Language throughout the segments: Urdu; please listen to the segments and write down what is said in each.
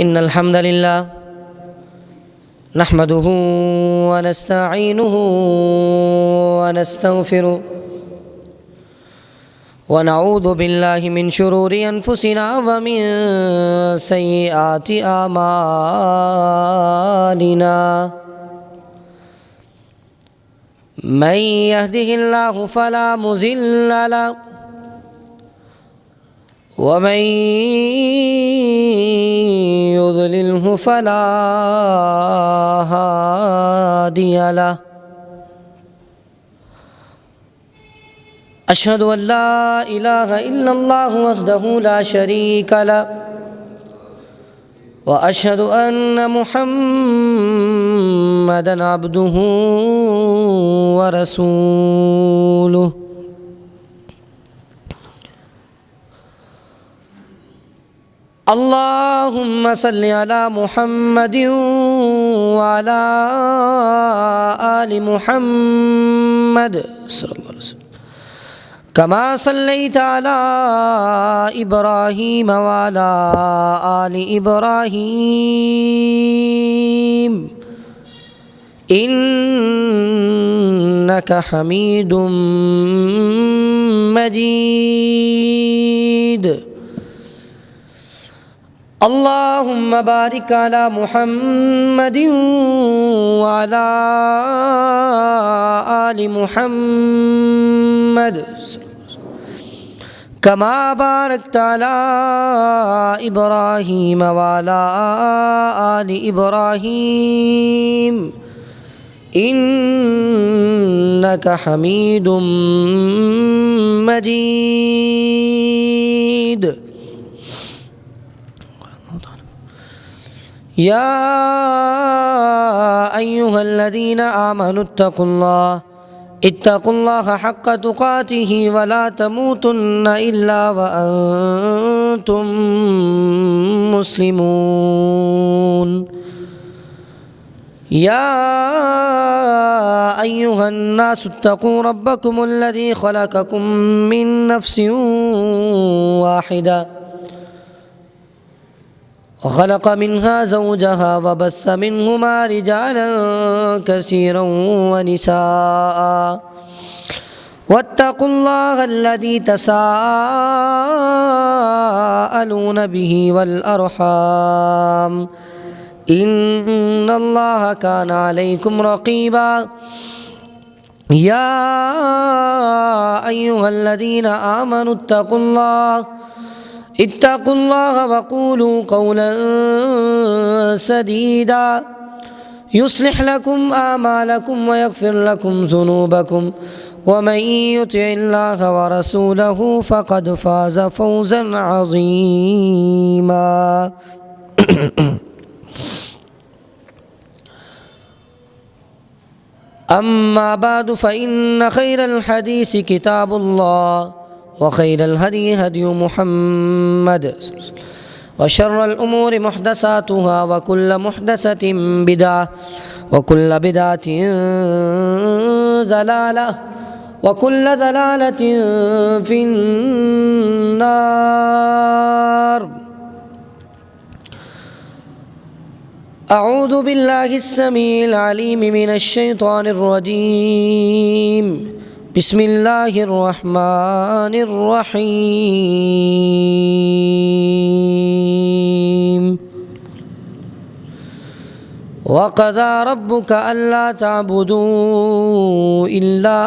إن الحمد لله نحمده ونستعينه ونستغفره ونعوذ بالله من شرور أنفسنا ومن سيئات أعمالنا من يهده الله فلا مضل له ومن يضلله فلا هادي له أشهد أن لا إله إلا الله وحده لا شريك له وأشهد أن محمدًا عبده ورسوله اللهم صل على محمد وعلى آل محمد صلى الله عليه وسلم كما صليت على إبراهيم وعلى آل إبراهيم إنك حميد مجيد اللهم بارك على محمد وعلى آل محمد كما باركت على إبراهيم وعلى آل إبراهيم إنك حميد مجيد يا أيها الذين آمنوا اتقوا الله حق تقاته ولا تموتن إلا وأنتم مسلمون يا أيها الناس اتقوا ربكم الذي خلقكم من نفس واحدة وخلق منها زوجها وبث منهما رجالا كثيرا ونساء واتقوا الله الذي تساءلون به والأرحام إن الله كان عليكم رقيبا يا أيها الذين آمنوا اتقوا الله وقولوا قولا سديدا يصلح لكم أعمالكم ويغفر لكم ذنوبكم ومن يطع الله ورسوله فقد فاز فوزا عظيما أما بعد فإن خير الحديث كتاب الله وخير الهدي هدي محمد وشر الأمور محدثاتها وكل محدثة بدعة وكل بدعة ضلالة وكل ضلالة في النار أعوذ بالله السميع العليم من الشيطان الرجيم بسم الله الرحمن الرحيم وقضى ربك ألا تعبدوا إلا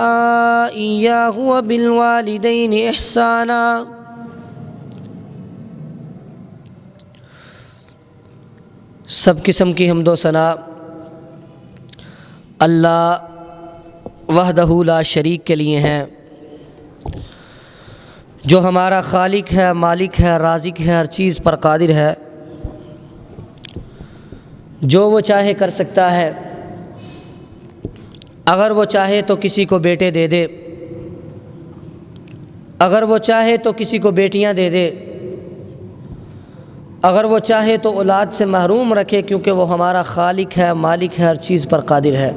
إياه وبالوالدين إحسانا سب قسم کی حمد و ثنا اللہ وحدہ لا شریک کے لیے ہیں، جو ہمارا خالق ہے، مالک ہے، رازق ہے، ہر چیز پر قادر ہے، جو وہ چاہے کر سکتا ہے۔ اگر وہ چاہے تو کسی کو بیٹے دے دے، اگر وہ چاہے تو کسی کو بیٹیاں دے دے، اگر وہ چاہے تو اولاد سے محروم رکھے، کیونکہ وہ ہمارا خالق ہے، مالک ہے، ہر چیز پر قادر ہے،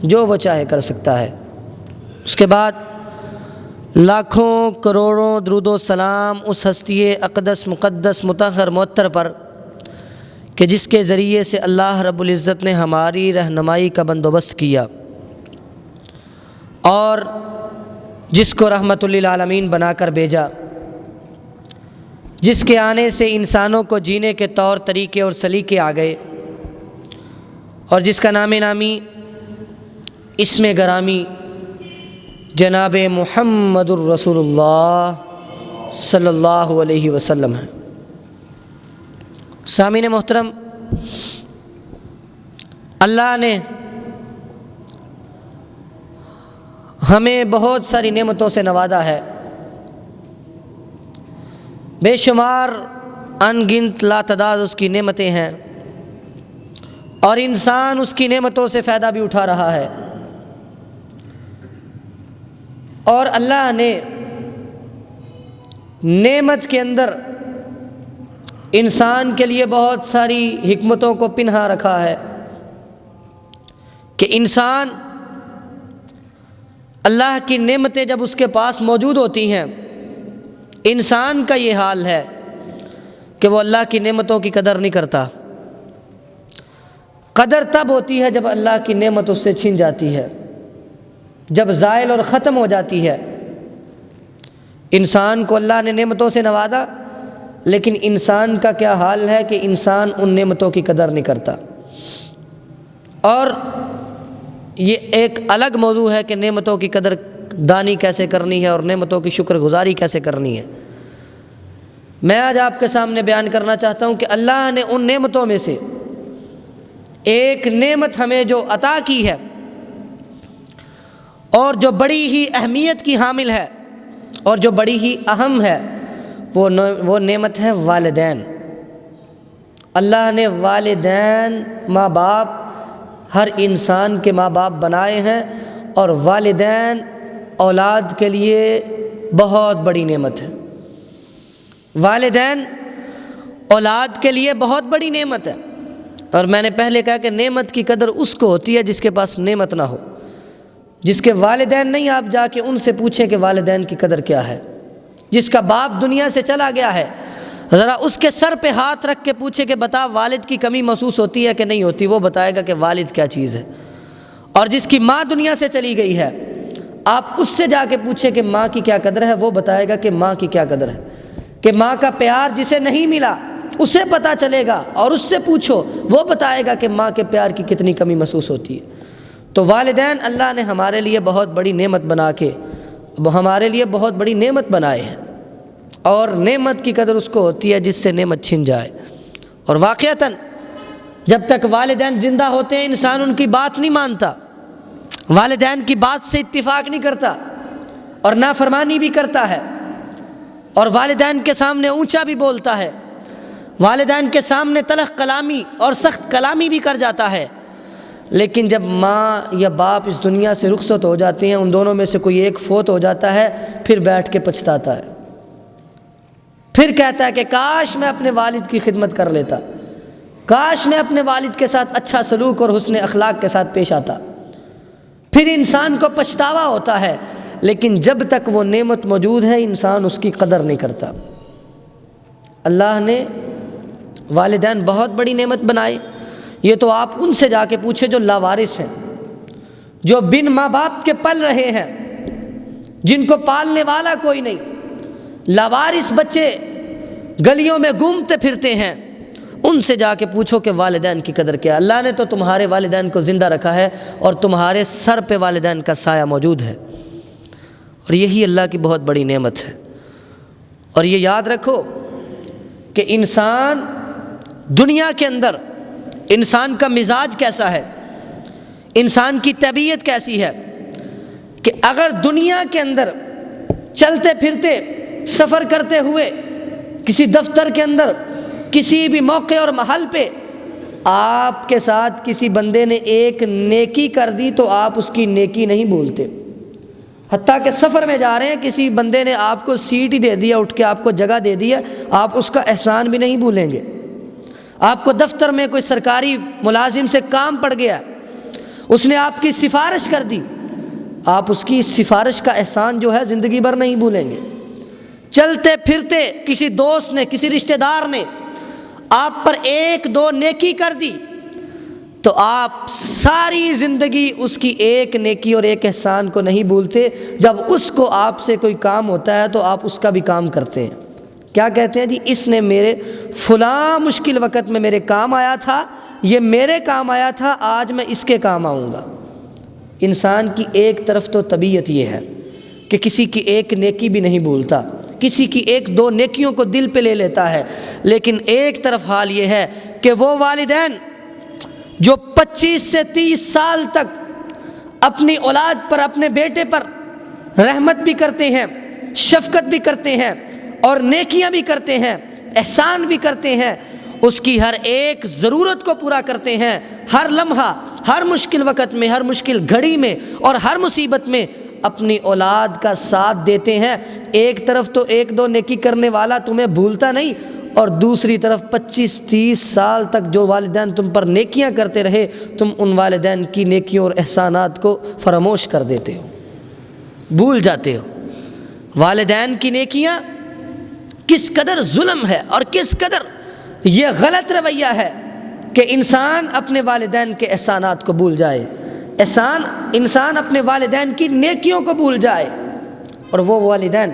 جو وہ چاہے کر سکتا ہے۔ اس کے بعد لاکھوں کروڑوں درود و سلام اس ہستی اقدس مقدس مطہر معطر پر کہ جس کے ذریعے سے اللہ رب العزت نے ہماری رہنمائی کا بندوبست کیا اور جس کو رحمت للعالمین بنا کر بھیجا، جس کے آنے سے انسانوں کو جینے کے طور طریقے اور سلیقے آ گئے، اور جس کا نام نامی اسم گرامی جناب محمد الرسول اللہ صلی اللہ علیہ وسلم ہے۔ سامعین محترم، اللہ نے ہمیں بہت ساری نعمتوں سے نوازا ہے، بے شمار ان گنت لا تعداد اس کی نعمتیں ہیں، اور انسان اس کی نعمتوں سے فائدہ بھی اٹھا رہا ہے۔ اور اللہ نے نعمت کے اندر انسان کے لیے بہت ساری حکمتوں کو پنہا رکھا ہے کہ انسان اللہ کی نعمتیں جب اس کے پاس موجود ہوتی ہیں، انسان کا یہ حال ہے کہ وہ اللہ کی نعمتوں کی قدر نہیں کرتا۔ قدر تب ہوتی ہے جب اللہ کی نعمت اس سے چھین جاتی ہے، جب زائل اور ختم ہو جاتی ہے۔ انسان کو اللہ نے نعمتوں سے نوازا، لیکن انسان کا کیا حال ہے کہ انسان ان نعمتوں کی قدر نہیں کرتا۔ اور یہ ایک الگ موضوع ہے کہ نعمتوں کی قدر دانی کیسے کرنی ہے اور نعمتوں کی شکر گزاری کیسے کرنی ہے۔ میں آج آپ کے سامنے بیان کرنا چاہتا ہوں کہ اللہ نے ان نعمتوں میں سے ایک نعمت ہمیں جو عطا کی ہے اور جو بڑی ہی اہمیت کی حامل ہے اور جو بڑی ہی اہم ہے، وہ نعمت ہے والدین۔ اللہ نے والدین، ماں باپ، ہر انسان کے ماں باپ بنائے ہیں، اور والدین اولاد کے لیے بہت بڑی نعمت ہے۔ والدین اولاد کے لیے بہت بڑی نعمت ہے، اور میں نے پہلے کہا کہ نعمت کی قدر اس کو ہوتی ہے جس کے پاس نعمت نہ ہو، جس کے والدین نہیں، آپ جا کے ان سے پوچھیں کہ والدین کی قدر کیا ہے۔ جس کا باپ دنیا سے چلا گیا ہے، ذرا اس کے سر پہ ہاتھ رکھ کے پوچھے کہ بتا والد کی کمی محسوس ہوتی ہے کہ نہیں ہوتی، وہ بتائے گا کہ والد کیا چیز ہے۔ اور جس کی ماں دنیا سے چلی گئی ہے، آپ اس سے جا کے پوچھیں کہ ماں کی کیا قدر ہے، وہ بتائے گا کہ ماں کی کیا قدر ہے، کہ ماں کا پیار جسے نہیں ملا اسے پتہ چلے گا، اور اس سے پوچھو وہ بتائے گا کہ ماں کے پیار کی کتنی کمی محسوس ہوتی ہے۔ تو والدین اللہ نے ہمارے لیے بہت بڑی نعمت بنا کے ہمارے لیے بہت بڑی نعمت بنائے ہیں، اور نعمت کی قدر اس کو ہوتی ہے جس سے نعمت چھن جائے۔ اور واقعتاً جب تک والدین زندہ ہوتے ہیں انسان ان کی بات نہیں مانتا، والدین کی بات سے اتفاق نہیں کرتا، اور نافرمانی بھی کرتا ہے، اور والدین کے سامنے اونچا بھی بولتا ہے، والدین کے سامنے تلخ کلامی اور سخت کلامی بھی کر جاتا ہے۔ لیکن جب ماں یا باپ اس دنیا سے رخصت ہو جاتے ہیں، ان دونوں میں سے کوئی ایک فوت ہو جاتا ہے، پھر بیٹھ کے پچھتاتا ہے، پھر کہتا ہے کہ کاش میں اپنے والد کی خدمت کر لیتا، کاش میں اپنے والد کے ساتھ اچھا سلوک اور حسن اخلاق کے ساتھ پیش آتا۔ پھر انسان کو پچھتاوا ہوتا ہے، لیکن جب تک وہ نعمت موجود ہے انسان اس کی قدر نہیں کرتا۔ اللہ نے والدین بہت بڑی نعمت بنائے، یہ تو آپ ان سے جا کے پوچھیں جو لاوارث ہیں، جو بن ماں باپ کے پل رہے ہیں، جن کو پالنے والا کوئی نہیں، لاوارث بچے گلیوں میں گھومتے پھرتے ہیں، ان سے جا کے پوچھو کہ والدین کی قدر کیا۔ اللہ نے تو تمہارے والدین کو زندہ رکھا ہے، اور تمہارے سر پہ والدین کا سایہ موجود ہے، اور یہی اللہ کی بہت بڑی نعمت ہے۔ اور یہ یاد رکھو کہ انسان دنیا کے اندر انسان کا مزاج کیسا ہے، انسان کی طبیعت کیسی ہے، کہ اگر دنیا کے اندر چلتے پھرتے سفر کرتے ہوئے کسی دفتر کے اندر کسی بھی موقع اور محل پہ آپ کے ساتھ کسی بندے نے ایک نیکی کر دی تو آپ اس کی نیکی نہیں بھولتے، حتیٰ کہ سفر میں جا رہے ہیں کسی بندے نے آپ کو سیٹ ہی دے دیا، اٹھ کے آپ کو جگہ دے دیا، آپ اس کا احسان بھی نہیں بھولیں گے۔ آپ کو دفتر میں کوئی سرکاری ملازم سے کام پڑ گیا، اس نے آپ کی سفارش کر دی، آپ اس کی سفارش کا احسان جو ہے زندگی بھر نہیں بھولیں گے۔ چلتے پھرتے کسی دوست نے، کسی رشتہ دار نے آپ پر ایک دو نیکی کر دی تو آپ ساری زندگی اس کی ایک نیکی اور ایک احسان کو نہیں بھولتے. جب اس کو آپ سے کوئی کام ہوتا ہے تو آپ اس کا بھی کام کرتے ہیں. کیا کہتے ہیں جی؟ اس نے میرے فلاں مشکل وقت میں میرے کام آیا تھا، یہ میرے کام آیا تھا، آج میں اس کے کام آؤں گا. انسان کی ایک طرف تو طبیعت یہ ہے کہ کسی کی ایک نیکی بھی نہیں بھولتا، کسی کی ایک دو نیکیوں کو دل پہ لے لیتا ہے. لیکن ایک طرف حال یہ ہے کہ وہ والدین جو 25 سے 30 سال تک اپنی اولاد پر، اپنے بیٹے پر رحمت بھی کرتے ہیں، شفقت بھی کرتے ہیں اور نیکیاں بھی کرتے ہیں، احسان بھی کرتے ہیں، اس کی ہر ایک ضرورت کو پورا کرتے ہیں، ہر لمحہ، ہر مشکل وقت میں، ہر مشکل گھڑی میں اور ہر مصیبت میں اپنی اولاد کا ساتھ دیتے ہیں. ایک طرف تو ایک دو نیکی کرنے والا تمہیں بھولتا نہیں، اور دوسری طرف 25-30 سال تک جو والدین تم پر نیکیاں کرتے رہے، تم ان والدین کی نیکیوں اور احسانات کو فراموش کر دیتے ہو، بھول جاتے ہو. والدین کی نیکیاں کس قدر ظلم ہے اور کس قدر یہ غلط رویہ ہے کہ انسان اپنے والدین کے احسانات کو بھول جائے، انسان اپنے والدین کی نیکیوں کو بھول جائے. اور وہ والدین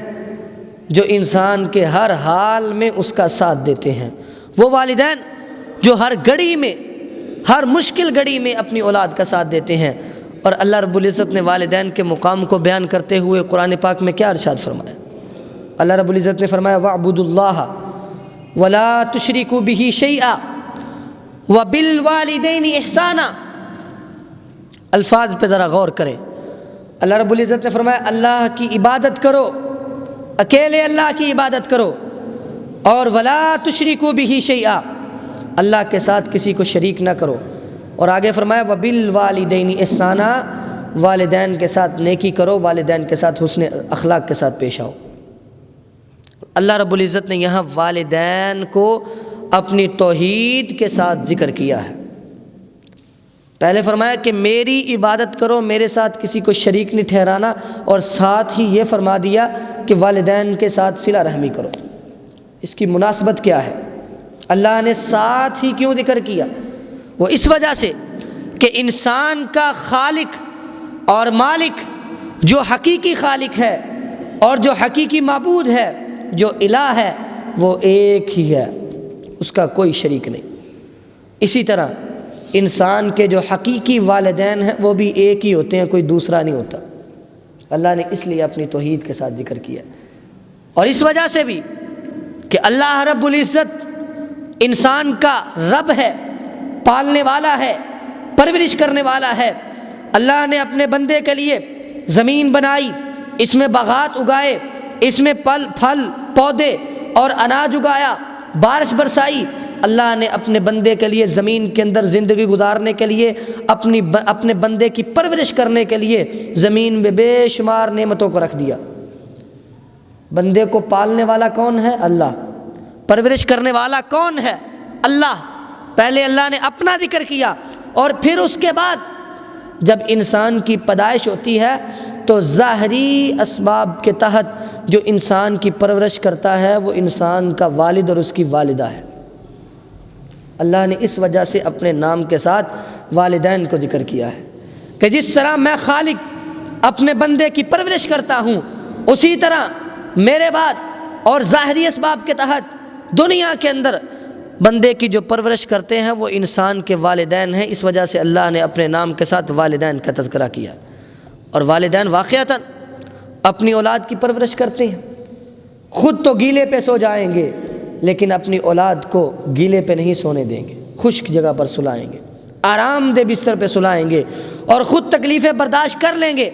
جو انسان کے ہر حال میں اس کا ساتھ دیتے ہیں، وہ والدین جو ہر گھڑی میں، ہر مشکل گھڑی میں اپنی اولاد کا ساتھ دیتے ہیں. اور اللہ رب العزت نے والدین کے مقام کو بیان کرتے ہوئے قرآن پاک میں کیا ارشاد فرمایا؟ اللہ رب العزت نے فرمایا وَاعْبُدُوا اللَّهَ وَلَا تُشْرِكُوا بِهِ شَيْئًا وَبِالْوَالِدَيْنِ إِحْسَانًا. الفاظ پہ ذرا غور کریں. اللہ رب العزت نے فرمایا اللہ کی عبادت کرو، اکیلے اللہ کی عبادت کرو، اور وَلَا تُشْرِكُوا بِهِ شَيْئًا، اللہ کے ساتھ کسی کو شریک نہ کرو. اور آگے فرمایا وَبِالْوَالِدَيْنِ إِحْسَانًا، والدین کے ساتھ نیکی کرو، والدین کے ساتھ حسن اخلاق کے ساتھ پیش آؤ. اللہ رب العزت نے یہاں والدین کو اپنی توحید کے ساتھ ذکر کیا ہے. پہلے فرمایا کہ میری عبادت کرو، میرے ساتھ کسی کو شریک نہیں ٹھہرانا، اور ساتھ ہی یہ فرما دیا کہ والدین کے ساتھ صلہ رحمی کرو. اس کی مناسبت کیا ہے؟ اللہ نے ساتھ ہی کیوں ذکر کیا؟ وہ اس وجہ سے کہ انسان کا خالق اور مالک، جو حقیقی خالق ہے اور جو حقیقی معبود ہے، جو الہ ہے، وہ ایک ہی ہے، اس کا کوئی شریک نہیں. اسی طرح انسان کے جو حقیقی والدین ہیں وہ بھی ایک ہی ہوتے ہیں، کوئی دوسرا نہیں ہوتا. اللہ نے اس لیے اپنی توحید کے ساتھ ذکر کیا. اور اس وجہ سے بھی کہ اللہ رب العزت انسان کا رب ہے، پالنے والا ہے، پرورش کرنے والا ہے. اللہ نے اپنے بندے کے لیے زمین بنائی، اس میں باغات اگائے، اس میں پھل پودے اور اناج اگایا، بارش برسائی. اللہ نے اپنے بندے کے لیے زمین کے اندر زندگی گزارنے کے لیے، اپنے بندے کی پرورش کرنے کے لیے زمین میں بے شمار نعمتوں کو رکھ دیا. بندے کو پالنے والا کون ہے؟ اللہ. پرورش کرنے والا کون ہے؟ اللہ. پہلے اللہ نے اپنا ذکر کیا، اور پھر اس کے بعد جب انسان کی پیدائش ہوتی ہے تو ظاہری اسباب کے تحت جو انسان کی پرورش کرتا ہے وہ انسان کا والد اور اس کی والدہ ہے. اللہ نے اس وجہ سے اپنے نام کے ساتھ والدین کو ذکر کیا ہے کہ جس طرح میں خالق اپنے بندے کی پرورش کرتا ہوں، اسی طرح میرے بعد اور ظاہری اسباب کے تحت دنیا کے اندر بندے کی جو پرورش کرتے ہیں وہ انسان کے والدین ہیں. اس وجہ سے اللہ نے اپنے نام کے ساتھ والدین کا تذکرہ کیا. اور والدین واقعتاً اپنی اولاد کی پرورش کرتے ہیں. خود تو گیلے پہ سو جائیں گے لیکن اپنی اولاد کو گیلے پہ نہیں سونے دیں گے، خشک جگہ پر سلائیں گے، آرام دہ بستر پہ سلائیں گے، اور خود تکلیفیں برداشت کر لیں گے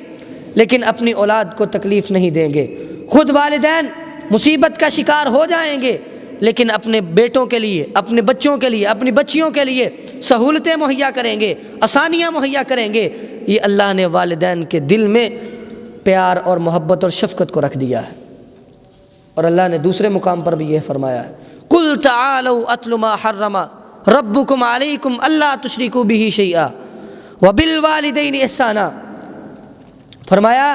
لیکن اپنی اولاد کو تکلیف نہیں دیں گے. خود والدین مصیبت کا شکار ہو جائیں گے لیکن اپنے بیٹوں کے لیے، اپنے بچوں کے لیے، اپنی بچیوں کے لیے سہولتیں مہیا کریں گے، آسانیاں مہیا کریں گے. یہ اللہ نے والدین کے دل میں پیار اور محبت اور شفقت کو رکھ دیا ہے. اور اللہ نے دوسرے مقام پر بھی یہ فرمایا ہے قُلْ تَعَالَوْا أَتْلُ مَا حَرَّمَ رَبُّكُمْ عَلَيْكُمْ أَلَّا تُشْرِكُوا بِهِ شَيْئًا وَبِالْوَالِدَيْنِ إِحْسَانًا. فرمایا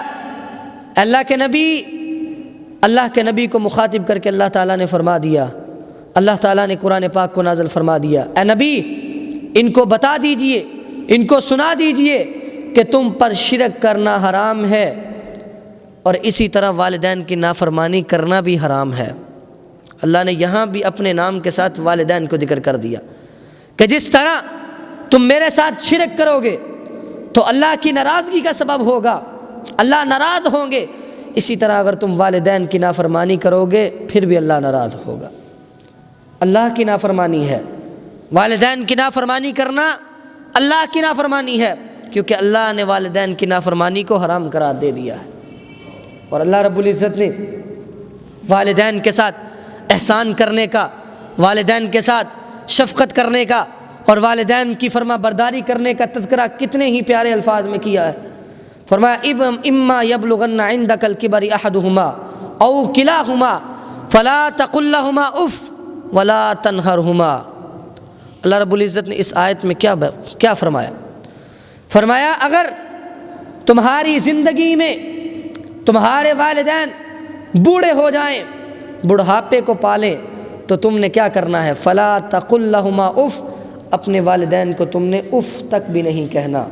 اللہ کے نبی کو مخاطب کر کے اللہ تعالیٰ نے فرما دیا اللہ تعالیٰ نے قرآن پاک کو نازل فرما دیا، اے نبی ان کو بتا دیجئے، ان کو سنا دیجئے کہ تم پر شرک کرنا حرام ہے اور اسی طرح والدین کی نافرمانی کرنا بھی حرام ہے۔ اللہ نے یہاں بھی اپنے نام کے ساتھ والدین کو ذکر کر دیا کہ جس طرح تم میرے ساتھ شرک کرو گے تو اللہ کی ناراضگی کا سبب ہوگا، اللہ ناراض ہوں گے، اسی طرح اگر تم والدین کی نافرمانی کرو گے پھر بھی اللہ ناراض ہوگا۔ اللہ کی نافرمانی ہے، والدین کی نافرمانی کرنا اللہ کی نافرمانی ہے، کیونکہ اللہ نے والدین کی نافرمانی کو حرام قرار دے دیا ہے۔ اور اللہ رب العزت نے والدین کے ساتھ احسان کرنے کا، والدین کے ساتھ شفقت کرنے کا اور والدین کی فرما برداری کرنے کا تذکرہ کتنے ہی پیارے الفاظ میں کیا ہے۔ فرمایا اما یبلغن عندک الکبر احدہما او کلاہما فلا تقل لہما اف ولا تنہرہما۔ اللہ رب العزت نے اس آیت میں کیا فرمایا؟ فرمایا اگر تمہاری زندگی میں تمہارے والدین بوڑھے ہو جائیں، بڑھاپے کو پالیں، تو تم نے کیا کرنا ہے؟ فلا تقل لہما اف، اپنے والدین کو تم نے اف تک بھی نہیں کہنا۔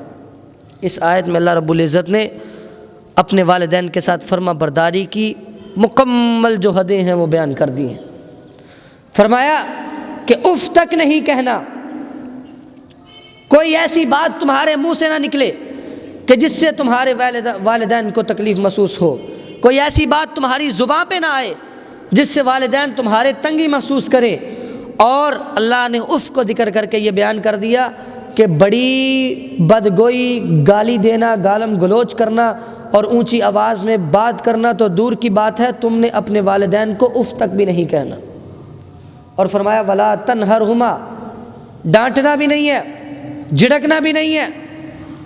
اس آیت میں اللہ رب العزت نے اپنے والدین کے ساتھ فرما برداری کی مکمل جو حدیں ہیں وہ بیان کر دی ہیں۔ فرمایا کہ اف تک نہیں کہنا، کوئی ایسی بات تمہارے منہ سے نہ نکلے کہ جس سے تمہارے والدین کو تکلیف محسوس ہو، کوئی ایسی بات تمہاری زبان پہ نہ آئے جس سے والدین تمہارے تنگی محسوس کریں۔ اور اللہ نے اف کو ذکر کر کے یہ بیان کر دیا کہ بڑی بدگوئی، گالی دینا، گالم گلوچ کرنا اور اونچی آواز میں بات کرنا تو دور کی بات ہے، تم نے اپنے والدین کو اف تک بھی نہیں کہنا۔ اور فرمایا ولا تنہرہما، ڈانٹنا بھی نہیں ہے، جھڑکنا بھی نہیں ہے،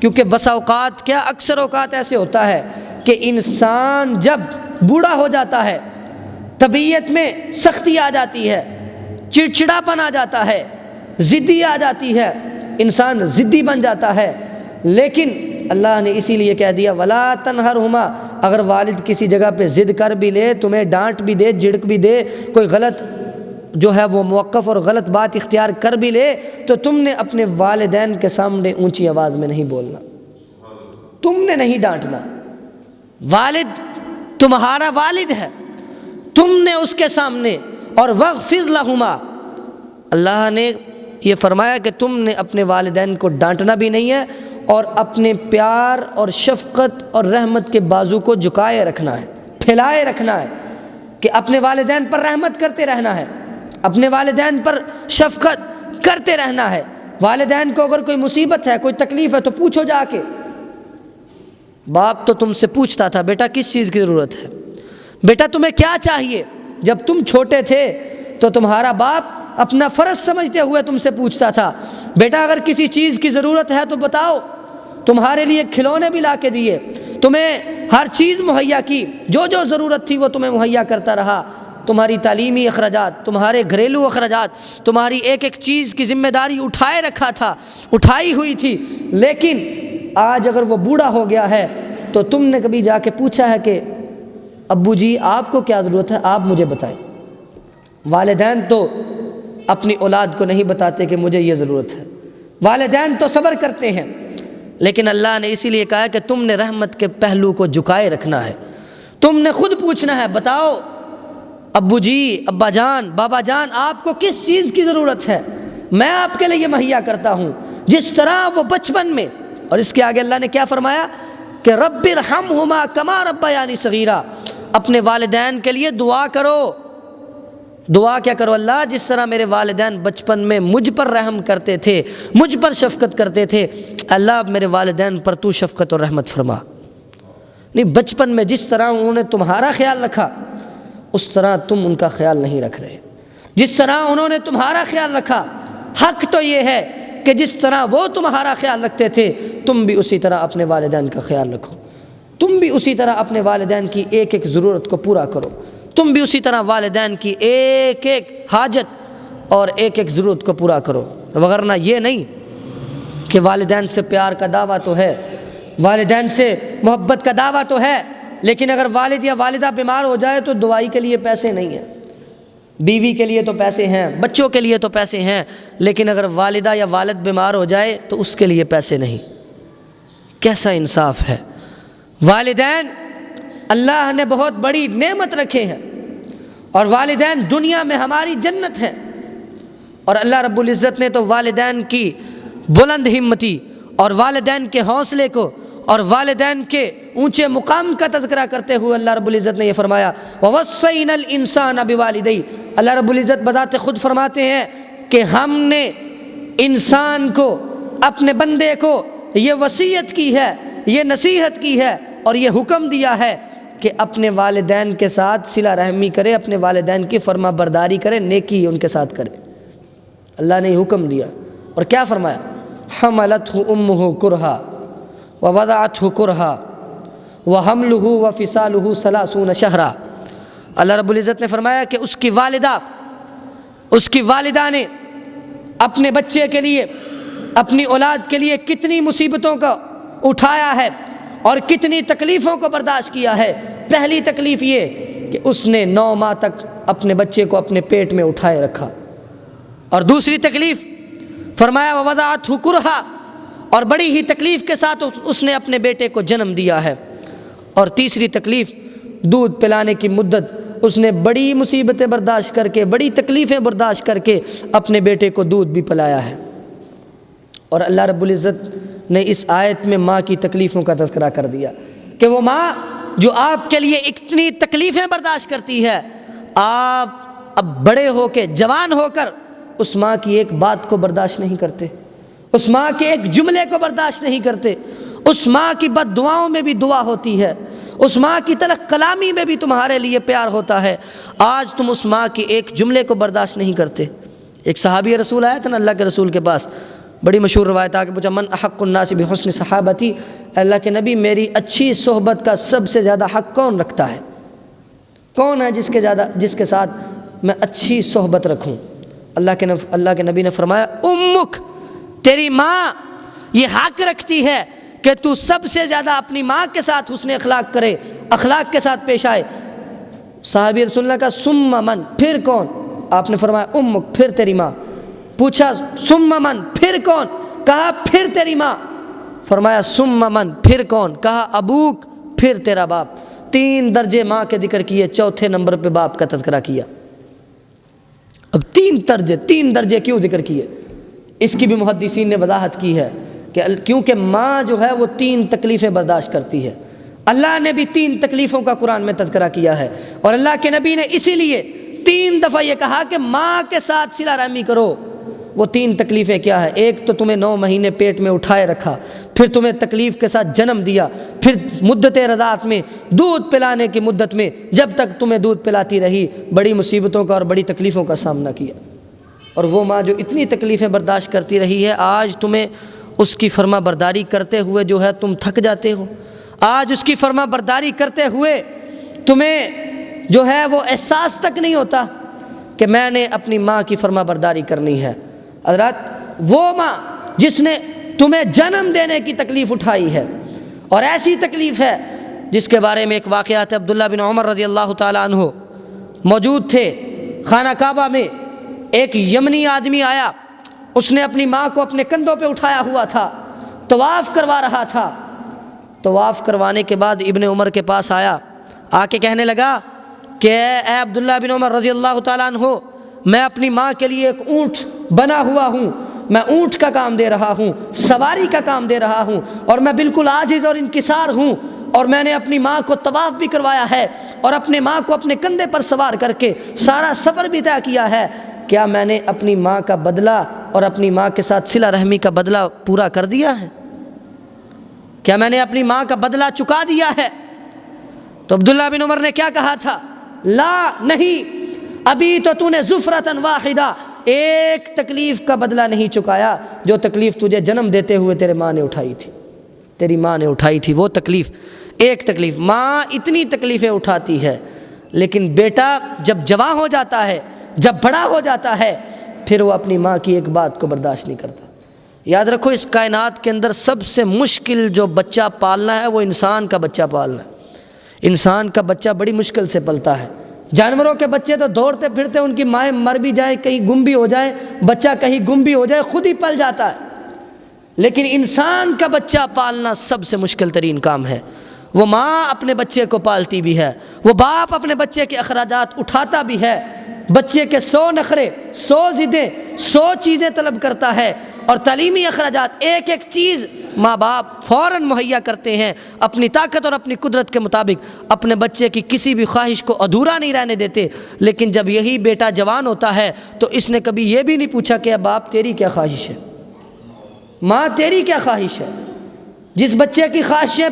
کیونکہ بسا اوقات کیا اکثر اوقات ایسے ہوتا ہے کہ انسان جب بوڑھا ہو جاتا ہے طبیعت میں سختی آ جاتی ہے، چڑچڑاپن آ جاتا ہے، ضدی آ جاتی ہے، انسان ضدی بن جاتا ہے۔ لیکن اللہ نے اسی لیے کہہ دیا ولا تنہرہما، اگر والد کسی جگہ پہ ضد کر بھی لے، تمہیں ڈانٹ بھی دے، جھڑک بھی دے، کوئی غلط جو ہے وہ موقف اور غلط بات اختیار کر بھی لے، تو تم نے اپنے والدین کے سامنے اونچی آواز میں نہیں بولنا، تم نے نہیں ڈانٹنا۔ والد تمہارا والد ہے، تم نے اس کے سامنے، اور وَاغْفِرْ لَهُمَا، اللہ نے یہ فرمایا کہ تم نے اپنے والدین کو ڈانٹنا بھی نہیں ہے اور اپنے پیار اور شفقت اور رحمت کے بازو کو جھکائے رکھنا ہے، پھیلائے رکھنا ہے، کہ اپنے والدین پر رحمت کرتے رہنا ہے، اپنے والدین پر شفقت کرتے رہنا ہے۔ والدین کو اگر کوئی مصیبت ہے، کوئی تکلیف ہے تو پوچھو جا کے۔ باپ تو تم سے پوچھتا تھا بیٹا کس چیز کی ضرورت ہے، بیٹا تمہیں کیا چاہیے؟ جب تم چھوٹے تھے تو تمہارا باپ اپنا فرض سمجھتے ہوئے تم سے پوچھتا تھا بیٹا اگر کسی چیز کی ضرورت ہے تو بتاؤ، تمہارے لیے کھلونے بھی لا کے دیے، تمہیں ہر چیز مہیا کی، جو جو ضرورت تھی وہ تمہیں مہیا کرتا رہا، تمہاری تعلیمی اخراجات، تمہارے گھریلو اخراجات، تمہاری ایک ایک چیز کی ذمہ داری اٹھائے رکھا تھا، اٹھائی ہوئی تھی۔ لیکن آج اگر وہ بوڑھا ہو گیا ہے تو تم نے کبھی جا کے پوچھا ہے کہ ابو جی آپ کو کیا ضرورت ہے، آپ مجھے بتائیں؟ والدین تو اپنی اولاد کو نہیں بتاتے کہ مجھے یہ ضرورت ہے، والدین تو صبر کرتے ہیں، لیکن اللہ نے اسی لیے کہا ہے کہ تم نے رحمت کے پہلو کو جھکائے رکھنا ہے، تم نے خود پوچھنا ہے، بتاؤ ابو جی، ابا جان، بابا جان آپ کو کس چیز کی ضرورت ہے، میں آپ کے لیے مہیا کرتا ہوں۔ جس طرح وہ بچپن میں، اور اس کے آگے اللہ نے کیا فرمایا کہ رب ارحمہما کما ربیانی صغیرا، اپنے والدین کے لیے دعا کرو۔ دعا کیا کرو؟ اللہ جس طرح میرے والدین بچپن میں مجھ پر رحم کرتے تھے، مجھ پر شفقت کرتے تھے، اللہ میرے والدین پر تو شفقت اور رحمت فرما۔ نہیں، بچپن میں جس طرح انہوں نے تمہارا خیال رکھا اس طرح تم ان کا خیال نہیں رکھ رہے، جس طرح انہوں نے تمہارا خیال رکھا، حق تو یہ ہے کہ جس طرح وہ تمہارا خیال رکھتے تھے تم بھی اسی طرح اپنے والدین کا خیال رکھو، تم بھی اسی طرح اپنے والدین کی ایک ایک ضرورت کو پورا کرو، تم بھی اسی طرح والدین کی ایک ایک حاجت اور ایک ایک ضرورت کو پورا کرو۔ وگرنہ یہ نہیں کہ والدین سے پیار کا دعویٰ تو ہے، والدین سے محبت کا دعویٰ تو ہے، لیکن اگر والد یا والدہ بیمار ہو جائے تو دوائی کے لیے پیسے نہیں ہیں، بیوی کے لیے تو پیسے ہیں، بچوں کے لیے تو پیسے ہیں، لیکن اگر والدہ یا والد بیمار ہو جائے تو اس کے لیے پیسے نہیں۔ کیسا انصاف ہے! والدین اللہ نے بہت بڑی نعمت رکھے ہیں، اور والدین دنیا میں ہماری جنت ہیں، اور اللہ رب العزت نے تو والدین کی بلند ہمتی اور والدین کے حوصلے کو اور والدین کے اونچے مقام کا تذکرہ کرتے ہوئے اللہ رب العزت نے یہ فرمایا وَوَصَّيْنَا الْإِنسَانَ بِوَالِدَيْهِ۔ اللہ رب العزت بذات خود فرماتے ہیں کہ ہم نے انسان کو، اپنے بندے کو یہ وصیت کی ہے، یہ نصیحت کی ہے اور یہ حکم دیا ہے کہ اپنے والدین کے ساتھ صلہ رحمی کرے، اپنے والدین کی فرما برداری کرے، نیکی ان کے ساتھ کرے۔ اللہ نے یہ حکم دیا، اور کیا فرمایا؟ حَمَلَتْهُ أُمُّهُ كُرْهًا وَوَضَعَتْهُ كُرْهًا وَحَمْلُهُ وَفِصَالُهُ 30 شهرًا۔ اللہ رب العزت نے فرمایا کہ اس کی والدہ نے اپنے بچے کے لیے، اپنی اولاد کے لیے کتنی مصیبتوں کو اٹھایا ہے اور کتنی تکلیفوں کو برداشت کیا ہے۔ پہلی تکلیف یہ کہ اس نے 9 ماہ تک اپنے بچے کو اپنے پیٹ میں اٹھائے رکھا، اور دوسری تکلیف فرمایا وَوَضَعَتْهُ كُرْهًا، اور بڑی ہی تکلیف کے ساتھ اس نے اپنے بیٹے کو جنم دیا ہے، اور تیسری تکلیف دودھ پلانے کی مدت اس نے بڑی مصیبتیں برداشت کر کے، بڑی تکلیفیں برداشت کر کے اپنے بیٹے کو دودھ بھی پلایا ہے۔ اور اللہ رب العزت نے اس آیت میں ماں کی تکلیفوں کا تذکرہ کر دیا کہ وہ ماں جو آپ کے لیے اتنی تکلیفیں برداشت کرتی ہے، آپ اب بڑے ہو کے، جوان ہو کر اس ماں کی ایک بات کو برداشت نہیں کرتے، اس ماں کے ایک جملے کو برداشت نہیں کرتے، اس ماں کی بد دعاؤں میں بھی دعا ہوتی ہے، اس ماں کی تلخ کلامی میں بھی تمہارے لیے پیار ہوتا ہے، آج تم اس ماں کی ایک جملے کو برداشت نہیں کرتے۔ ایک صحابی رسول آیا تھا نا اللہ کے رسول کے پاس، بڑی مشہور روایت آ کے پوچھا من احق الناس بحسن صحابتی، اللہ کے نبی میری اچھی صحبت کا سب سے زیادہ حق کون رکھتا ہے؟ کون ہے جس کے ساتھ میں اچھی صحبت رکھوں؟ اللہ کے نبی نے فرمایا امک، تیری ماں یہ حق رکھتی ہے کہ تو سب سے زیادہ اپنی ماں کے ساتھ حسن اخلاق کرے، اخلاق کے ساتھ پیش آئے۔ صحابی رسول اللہ کا ثم من، پھر کون؟ آپ نے فرمایا امک، پھر تیری ماں۔ پوچھا ثم من، پھر کون؟ کہا پھر تیری ماں۔ فرمایا ثم من، پھر کون؟ کہا ابوک، پھر تیرا باپ۔ 3 درجے ماں کے ذکر کیے، چوتھے نمبر پہ باپ کا تذکرہ کیا۔ اب 3 درجے کیوں ذکر کیے؟ اس کی بھی محدثین نے وضاحت کی ہے کہ کیونکہ ماں جو ہے وہ 3 تکلیفیں برداشت کرتی ہے۔ اللہ نے بھی 3 تکلیفوں کا قرآن میں تذکرہ کیا ہے، اور اللہ کے نبی نے اسی لیے 3 دفعہ یہ کہا کہ ماں کے ساتھ صلہ رحمی کرو۔ وہ 3 تکلیفیں کیا ہے؟ ایک تو تمہیں 9 مہینے پیٹ میں اٹھائے رکھا، پھر تمہیں تکلیف کے ساتھ جنم دیا، پھر مدت رضاعت میں، دودھ پلانے کی مدت میں، جب تک تمہیں دودھ پلاتی رہی، بڑی مصیبتوں کا اور بڑی تکلیفوں کا سامنا کیا۔ اور وہ ماں جو اتنی تکلیفیں برداشت کرتی رہی ہے، آج تمہیں اس کی فرما برداری کرتے ہوئے جو ہے تم تھک جاتے ہو، آج اس کی فرما برداری کرتے ہوئے تمہیں جو ہے وہ احساس تک نہیں ہوتا کہ میں نے اپنی ماں کی فرما برداری کرنی ہے۔ حضرات، وہ ماں جس نے تمہیں جنم دینے کی تکلیف اٹھائی ہے، اور ایسی تکلیف ہے جس کے بارے میں ایک واقعات عبداللہ بن عمر رضی اللہ تعالیٰ عنہ موجود تھے۔ خانہ کعبہ میں ایک یمنی آدمی آیا، اس نے اپنی ماں کو اپنے کندھوں پہ اٹھایا ہوا تھا، طواف کروا رہا تھا۔ طواف کروانے کے بعد ابن عمر کے پاس آیا، آ کے کہنے لگا کہ اے عبداللہ بن عمر رضی اللہ تعالیٰ عنہ، میں اپنی ماں کے لیے ایک اونٹ بنا ہوا ہوں، میں اونٹ کا کام دے رہا ہوں، سواری کا کام دے رہا ہوں، اور میں بالکل عاجز اور انکسار ہوں، اور میں نے اپنی ماں کو طواف بھی کروایا ہے اور اپنے ماں کو اپنے کندھے پر سوار کر کے سارا سفر بھی طے کیا ہے۔ کیا میں نے اپنی ماں کا بدلہ اور اپنی ماں کے ساتھ صلہ رحمی کا بدلہ پورا کر دیا ہے؟ کیا میں نے اپنی ماں کا بدلہ چکا دیا ہے؟ تو عبداللہ بن عمر نے کیا کہا تھا؟ لا، نہیں، ابھی تو نے زفرتاً واحدہ، ایک تکلیف کا بدلہ نہیں چکایا جو تکلیف تجھے جنم دیتے ہوئے تیرے ماں نے اٹھائی تھی، تیری ماں نے اٹھائی تھی۔ وہ تکلیف، ایک تکلیف۔ ماں اتنی تکلیفیں اٹھاتی ہے، لیکن بیٹا جب جوان ہو جاتا ہے، جب بڑا ہو جاتا ہے، پھر وہ اپنی ماں کی ایک بات کو برداشت نہیں کرتا۔ یاد رکھو، اس کائنات کے اندر سب سے مشکل جو بچہ پالنا ہے وہ انسان کا بچہ پالنا ہے۔ انسان کا بچہ بڑی مشکل سے پلتا ہے، جانوروں کے بچے تو دوڑتے پھرتے، ان کی مائیں مر بھی جائیں، کہیں گم بھی ہو جائے، بچہ کہیں گم بھی ہو جائے، خود ہی پل جاتا ہے۔ لیکن انسان کا بچہ پالنا سب سے مشکل ترین کام ہے۔ وہ ماں اپنے بچے کو پالتی بھی ہے، وہ باپ اپنے بچے کے اخراجات اٹھاتا بھی ہے، بچے کے 100 نخرے، 100 ضدیں، 100 چیزیں طلب کرتا ہے، اور تعلیمی اخراجات ایک ایک چیز ماں باپ فوراً مہیا کرتے ہیں اپنی طاقت اور اپنی قدرت کے مطابق، اپنے بچے کی کسی بھی خواہش کو ادھورا نہیں رہنے دیتے۔ لیکن جب یہی بیٹا جوان ہوتا ہے تو اس نے کبھی یہ بھی نہیں پوچھا کہ باپ تیری کیا خواہش ہے، ماں تیری کیا خواہش ہے۔ جس بچے کی خواہشیں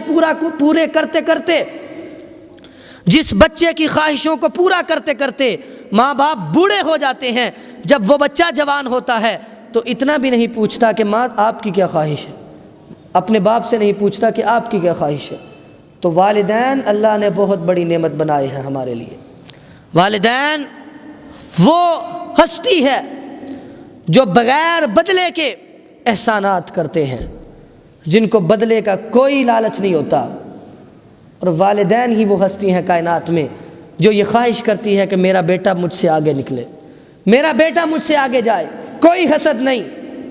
پورے کرتے کرتے، جس بچے کی خواہشوں کو پورا کرتے کرتے ماں باپ بوڑھے ہو جاتے ہیں، جب وہ بچہ جوان ہوتا ہے تو اتنا بھی نہیں پوچھتا کہ ماں آپ کی کیا خواہش ہے، اپنے باپ سے نہیں پوچھتا کہ آپ کی کیا خواہش ہے۔ تو والدین اللہ نے بہت بڑی نعمت بنائے ہیں ہمارے لیے۔ والدین وہ ہستی ہے جو بغیر بدلے کے احسانات کرتے ہیں، جن کو بدلے کا کوئی لالچ نہیں ہوتا، اور والدین ہی وہ ہستی ہیں کائنات میں جو یہ خواہش کرتی ہے کہ میرا بیٹا مجھ سے آگے نکلے، میرا بیٹا مجھ سے آگے جائے، کوئی حسد نہیں،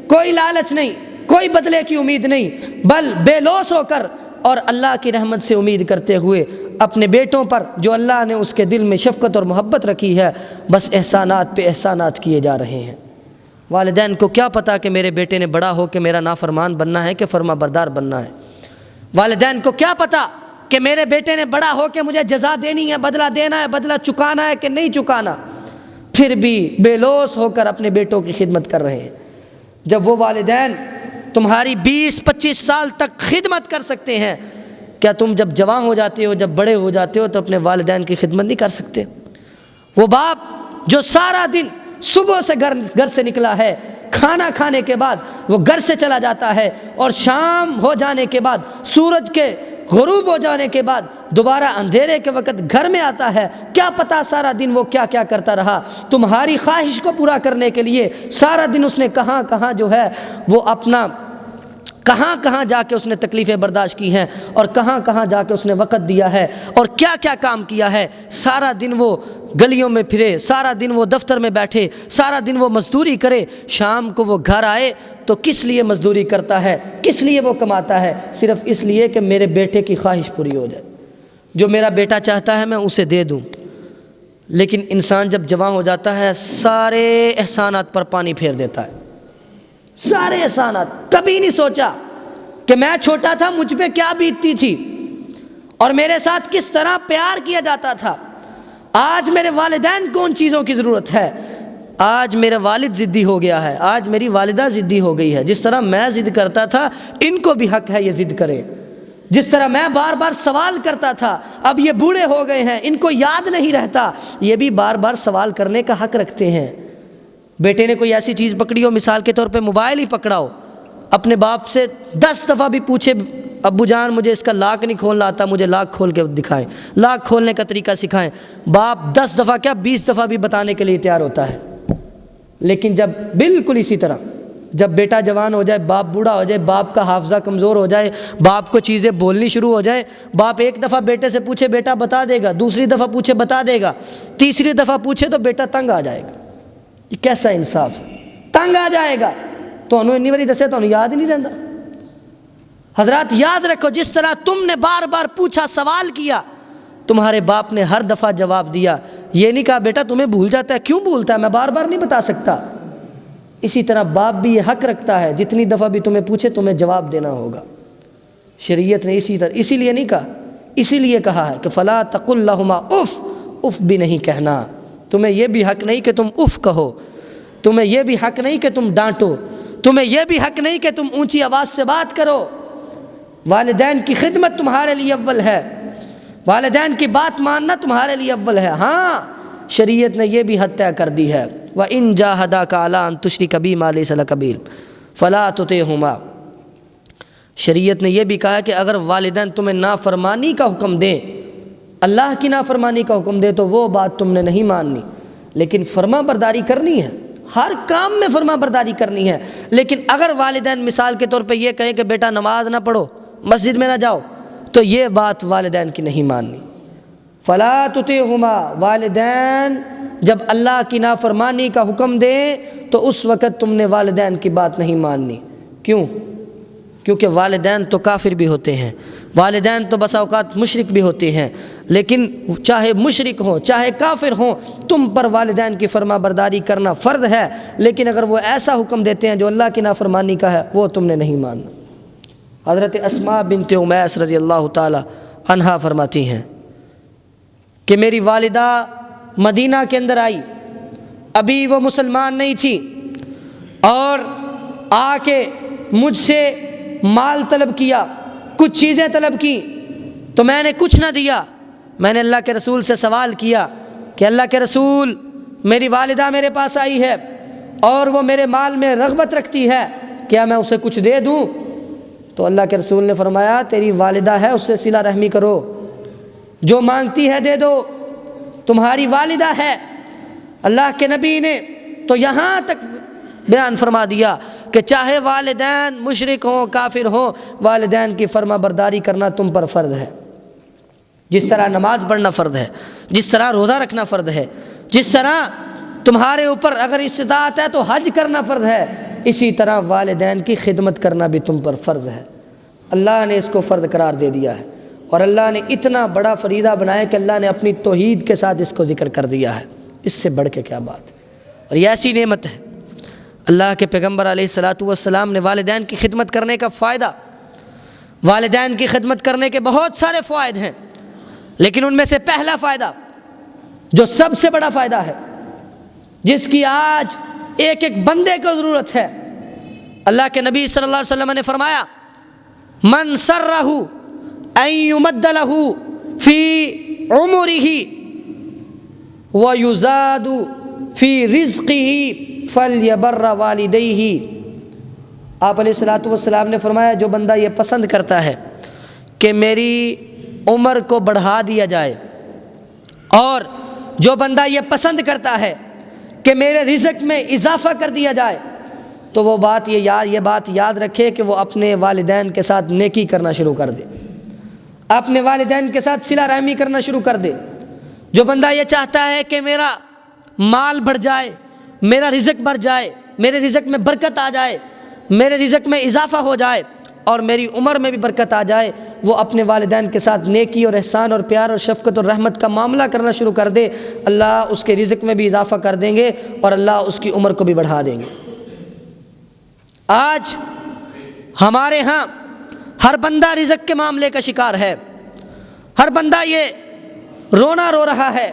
کوئی لالچ نہیں، کوئی بدلے کی امید نہیں، بل بے لوث ہو کر اور اللہ کی رحمت سے امید کرتے ہوئے اپنے بیٹوں پر جو اللہ نے اس کے دل میں شفقت اور محبت رکھی ہے، بس احسانات پہ احسانات کیے جا رہے ہیں۔ والدین کو کیا پتا کہ میرے بیٹے نے بڑا ہو کے میرا نافرمان بننا ہے کہ فرما بردار بننا ہے۔ والدین کو کیا پتا کہ میرے بیٹے نے بڑا ہو کے مجھے جزا دینی ہے، بدلہ دینا ہے، بدلہ چکانا ہے کہ نہیں چکانا، پھر بھی بے لوث ہو کر اپنے بیٹوں کی خدمت کر رہے ہیں۔ جب وہ والدین تمہاری 20-25 سال تک خدمت کر سکتے ہیں، کیا تم جب جوان ہو جاتے ہو، جب بڑے ہو جاتے ہو تو اپنے والدین کی خدمت نہیں کر سکتے؟ وہ باپ جو سارا دن صبح سے گھر سے نکلا ہے، کھانا کھانے کے بعد وہ گھر سے چلا جاتا ہے، اور شام ہو جانے کے بعد، سورج کے غروب ہو جانے کے بعد دوبارہ اندھیرے کے وقت گھر میں آتا ہے، کیا پتا سارا دن وہ کیا کیا کرتا رہا تمہاری خواہش کو پورا کرنے کے لیے۔ سارا دن اس نے کہاں کہاں جو ہے وہ اپنا کہاں کہاں جا کے اس نے تکلیفیں برداشت کی ہیں، اور کہاں کہاں جا کے اس نے وقت دیا ہے، اور کیا کیا کام کیا ہے۔ سارا دن وہ گلیوں میں پھرے، سارا دن وہ دفتر میں بیٹھے، سارا دن وہ مزدوری کرے، شام کو وہ گھر آئے تو کس لیے مزدوری کرتا ہے، کس لیے وہ کماتا ہے؟ صرف اس لیے کہ میرے بیٹے کی خواہش پوری ہو جائے، جو میرا بیٹا چاہتا ہے میں اسے دے دوں۔ لیکن انسان جب جوان ہو جاتا ہے سارے احسانات پر پانی پھیر دیتا ہے، سارے احسانات۔ کبھی نہیں سوچا کہ میں چھوٹا تھا مجھ پہ کیا بیتتی تھی اور میرے ساتھ کس طرح پیار کیا جاتا تھا، آج میرے والدین کو ان چیزوں کی ضرورت ہے، آج میرا والد ضدی ہو گیا ہے، آج میری والدہ ضدی ہو گئی ہے، جس طرح میں ضد کرتا تھا ان کو بھی حق ہے یہ ضد کریں، جس طرح میں بار بار سوال کرتا تھا اب یہ بوڑھے ہو گئے ہیں ان کو یاد نہیں رہتا، یہ بھی بار بار سوال کرنے کا حق رکھتے ہیں۔ بیٹے نے کوئی ایسی چیز پکڑی ہو، مثال کے طور پہ موبائل ہی پکڑا ہو، اپنے باپ سے 10 دفعہ بھی پوچھے ابو جان مجھے اس کا لاک نہیں کھولنا آتا، مجھے لاک کھول کے دکھائیں، لاک کھولنے کا طریقہ سکھائیں، باپ 10 دفعہ کیا 20 دفعہ بھی بتانے کے لیے تیار ہوتا ہے۔ لیکن جب بالکل اسی طرح جب بیٹا جوان ہو جائے، باپ بوڑھا ہو جائے، باپ کا حافظہ کمزور ہو جائے، باپ کو چیزیں بولنی شروع ہو جائے، باپ ایک دفعہ بیٹے سے پوچھے بیٹا بتا دے گا، دوسری دفعہ پوچھے بتا دے گا، تیسری دفعہ پوچھے تو بیٹا تنگ آ جائے گا۔ یہ کیسا انصاف ہے؟ تنگ آ جائے گا تو انہوں انی باری دسے تو انہوں یاد ہی نہیں رہتا۔ حضرات یاد رکھو، جس طرح تم نے بار بار پوچھا سوال کیا، تمہارے باپ نے ہر دفعہ جواب دیا، یہ نہیں کہا بیٹا تمہیں بھول جاتا ہے، کیوں بھولتا ہے میں بار بار نہیں بتا سکتا۔ اسی طرح باپ بھی یہ حق رکھتا ہے جتنی دفعہ بھی تمہیں پوچھے تمہیں جواب دینا ہوگا۔ شریعت نے اسی لیے نہیں کہا، اسی لیے کہا ہے کہ فلا تقل لہما اف، اف بھی نہیں کہنا، تمہیں یہ بھی حق نہیں کہ تم اف کہو، تمہیں یہ بھی حق نہیں کہ تم ڈانٹو، تمہیں یہ بھی حق نہیں کہ تم اونچی آواز سے بات کرو۔ والدین کی خدمت تمہارے لیے اول ہے، والدین کی بات ماننا تمہارے لیے اول ہے۔ ہاں شریعت نے یہ بھی حد طے کر دی ہے، وَإِن جَاهَدَاكَ عَلَىٰ أَن تُشْرِكَ بِي مَا لَيْسَ لَكَ بِهِ فَلَا تُطِعْهُمَا۔ شریعت نے یہ بھی کہا کہ اگر والدین تمہیں نافرمانی کا حکم دیں، اللہ کی نافرمانی کا حکم دے تو وہ بات تم نے نہیں ماننی، لیکن فرما برداری کرنی ہے، ہر کام میں فرما برداری کرنی ہے۔ لیکن اگر والدین مثال کے طور پہ یہ کہیں کہ بیٹا نماز نہ پڑھو، مسجد میں نہ جاؤ، تو یہ بات والدین کی نہیں ماننی۔ فلا تطعهما، والدین جب اللہ کی نافرمانی کا حکم دے تو اس وقت تم نے والدین کی بات نہیں ماننی۔ کیوں؟ کیونکہ والدین تو کافر بھی ہوتے ہیں، والدین تو بسا اوقات مشرک بھی ہوتے ہیں، لیکن چاہے مشرک ہوں چاہے کافر ہوں، تم پر والدین کی فرما برداری کرنا فرض ہے، لیکن اگر وہ ایسا حکم دیتے ہیں جو اللہ کی نافرمانی کا ہے وہ تم نے نہیں ماننا۔ حضرت اسماء بنت امیس رضی اللہ تعالی عنہا فرماتی ہیں کہ میری والدہ مدینہ کے اندر آئی، ابھی وہ مسلمان نہیں تھی، اور آ کے مجھ سے مال طلب کیا، کچھ چیزیں طلب کی، تو میں نے کچھ نہ دیا۔ میں نے اللہ کے رسول سے سوال کیا کہ اللہ کے رسول، میری والدہ میرے پاس آئی ہے اور وہ میرے مال میں رغبت رکھتی ہے، کیا میں اسے کچھ دے دوں؟ تو اللہ کے رسول نے فرمایا تیری والدہ ہے، اس سے صلہ رحمی کرو، جو مانگتی ہے دے دو، تمہاری والدہ ہے۔ اللہ کے نبی نے تو یہاں تک بیان فرما دیا کہ چاہے والدین مشرک ہوں کافر ہوں، والدین کی فرما برداری کرنا تم پر فرض ہے۔ جس طرح نماز پڑھنا فرض ہے، جس طرح روزہ رکھنا فرض ہے، جس طرح تمہارے اوپر اگر استطاعت ہے تو حج کرنا فرض ہے، اسی طرح والدین کی خدمت کرنا بھی تم پر فرض ہے۔ اللہ نے اس کو فرض قرار دے دیا ہے، اور اللہ نے اتنا بڑا فریضہ بنایا کہ اللہ نے اپنی توحید کے ساتھ اس کو ذکر کر دیا ہے، اس سے بڑھ کے کیا بات ہے۔ اور یہ ایسی نعمت ہے، اللہ کے پیغمبر علیہ الصلاۃ والسلام نے والدین کی خدمت کرنے کا فائدہ، والدین کی خدمت کرنے کے بہت سارے فوائد ہیں، لیکن ان میں سے پہلا فائدہ جو سب سے بڑا فائدہ ہے، جس کی آج ایک ایک بندے کو ضرورت ہے، اللہ کے نبی صلی اللہ علیہ وسلم نے فرمایا من سرہ ان یمد لہ فی عمرہ ویزاد فی رزقہ فلیبر والدیہ۔ آپ علیہ الصلوۃ والسلام نے فرمایا جو بندہ یہ پسند کرتا ہے کہ میری عمر کو بڑھا دیا جائے، اور جو بندہ یہ پسند کرتا ہے کہ میرے رزق میں اضافہ کر دیا جائے، تو وہ بات یہ بات یاد رکھے کہ وہ اپنے والدین کے ساتھ نیکی کرنا شروع کر دے، اپنے والدین کے ساتھ صلہ رحمی کرنا شروع کر دے۔ جو بندہ یہ چاہتا ہے کہ میرا مال بڑھ جائے، میرا رزق بڑھ جائے، میرے رزق میں برکت آ جائے، میرے رزق میں اضافہ ہو جائے، اور میری عمر میں بھی برکت آ جائے، وہ اپنے والدین کے ساتھ نیکی اور احسان اور پیار اور شفقت اور رحمت کا معاملہ کرنا شروع کر دے، اللہ اس کے رزق میں بھی اضافہ کر دیں گے اور اللہ اس کی عمر کو بھی بڑھا دیں گے۔ آج ہمارے ہاں ہر بندہ رزق کے معاملے کا شکار ہے، ہر بندہ یہ رونا رو رہا ہے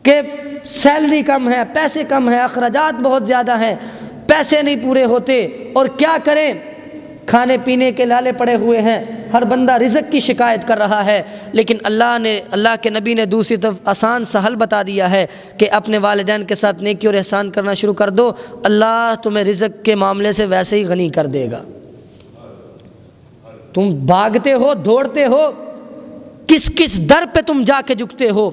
کہ سیلری کم ہے، پیسے کم ہیں، اخراجات بہت زیادہ ہیں، پیسے نہیں پورے ہوتے، اور کیا کریں، کھانے پینے کے لالے پڑے ہوئے ہیں، ہر بندہ رزق کی شکایت کر رہا ہے۔ لیکن اللہ کے نبی نے دوسری طرف آسان سا حل بتا دیا ہے کہ اپنے والدین کے ساتھ نیکی اور احسان کرنا شروع کر دو، اللہ تمہیں رزق کے معاملے سے ویسے ہی غنی کر دے گا۔ تم بھاگتے ہو، دوڑتے ہو، کس کس در پہ تم جا کے جھکتے ہو،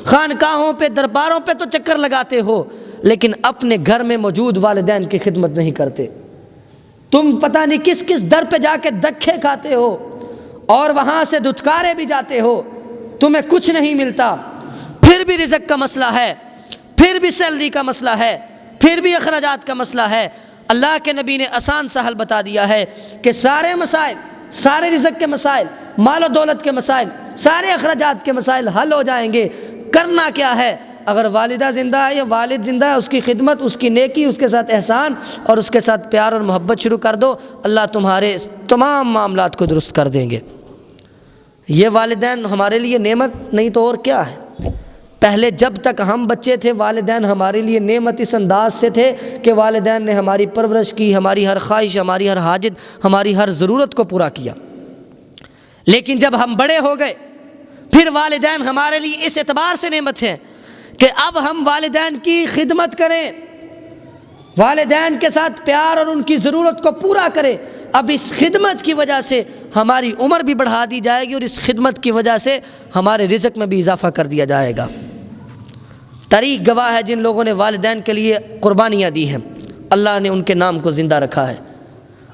خانقاہوں پہ، درباروں پہ تو چکر لگاتے ہو، لیکن اپنے گھر میں موجود والدین کی خدمت نہیں کرتے۔ تم پتہ نہیں کس کس در پہ جا کے دھکے کھاتے ہو اور وہاں سے دھتکارے بھی جاتے ہو، تمہیں کچھ نہیں ملتا، پھر بھی رزق کا مسئلہ ہے، پھر بھی سیلری کا مسئلہ ہے، پھر بھی اخراجات کا مسئلہ ہے۔ اللہ کے نبی نے آسان سا حل بتا دیا ہے کہ سارے مسائل، سارے رزق کے مسائل، مال و دولت کے مسائل، سارے اخراجات کے مسائل حل ہو جائیں گے۔ کرنا کیا ہے؟ اگر والدہ زندہ ہے یا والد زندہ ہے، اس کی خدمت، اس کی نیکی، اس کے ساتھ احسان اور اس کے ساتھ پیار اور محبت شروع کر دو، اللہ تمہارے تمام معاملات کو درست کر دیں گے۔ یہ والدین ہمارے لیے نعمت نہیں تو اور کیا ہے۔ پہلے جب تک ہم بچے تھے والدین ہمارے لیے نعمت اس انداز سے تھے کہ والدین نے ہماری پرورش کی، ہماری ہر خواہش، ہماری ہر حاجت، ہماری ہر ضرورت کو پورا کیا۔ لیکن جب ہم بڑے ہو گئے پھر والدین ہمارے لیے اس اعتبار سے نعمت ہے کہ اب ہم والدین کی خدمت کریں، والدین کے ساتھ پیار اور ان کی ضرورت کو پورا کریں۔ اب اس خدمت کی وجہ سے ہماری عمر بھی بڑھا دی جائے گی، اور اس خدمت کی وجہ سے ہمارے رزق میں بھی اضافہ کر دیا جائے گا۔ تاریخ گواہ ہے جن لوگوں نے والدین کے لیے قربانیاں دی ہیں، اللہ نے ان کے نام کو زندہ رکھا ہے،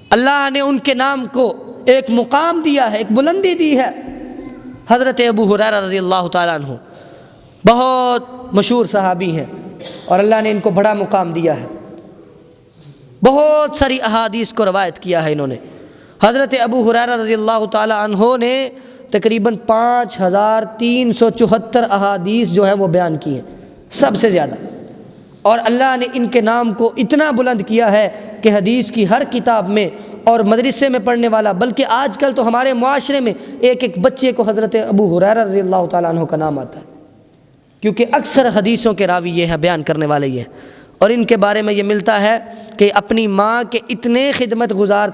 اللہ نے ان کے نام کو ایک مقام دیا ہے، ایک بلندی دی ہے۔ حضرت ابو ہریرہ رضی اللہ تعالیٰ عنہ بہت مشہور صحابی ہیں اور اللہ نے ان کو بڑا مقام دیا ہے، بہت ساری احادیث کو روایت کیا ہے انہوں نے۔ حضرت ابو ہریرہ رضی اللہ تعالیٰ عنہ نے تقریباً 5374 احادیث جو ہیں وہ بیان کی ہیں، سب سے زیادہ، اور اللہ نے ان کے نام کو اتنا بلند کیا ہے کہ حدیث کی ہر کتاب میں اور مدرسے میں پڑھنے والا، بلکہ آج کل تو ہمارے معاشرے میں ایک ایک بچے کو حضرت ابو ہریرہ رضی اللہ تعالیٰ عنہ کا نام آتا ہے، کیونکہ اکثر حدیثوں کے راوی یہ ہیں، بیان کرنے والے یہ ہیں۔ اور ان کے بارے میں یہ ملتا ہے کہ اپنی ماں کے اتنے خدمت گزار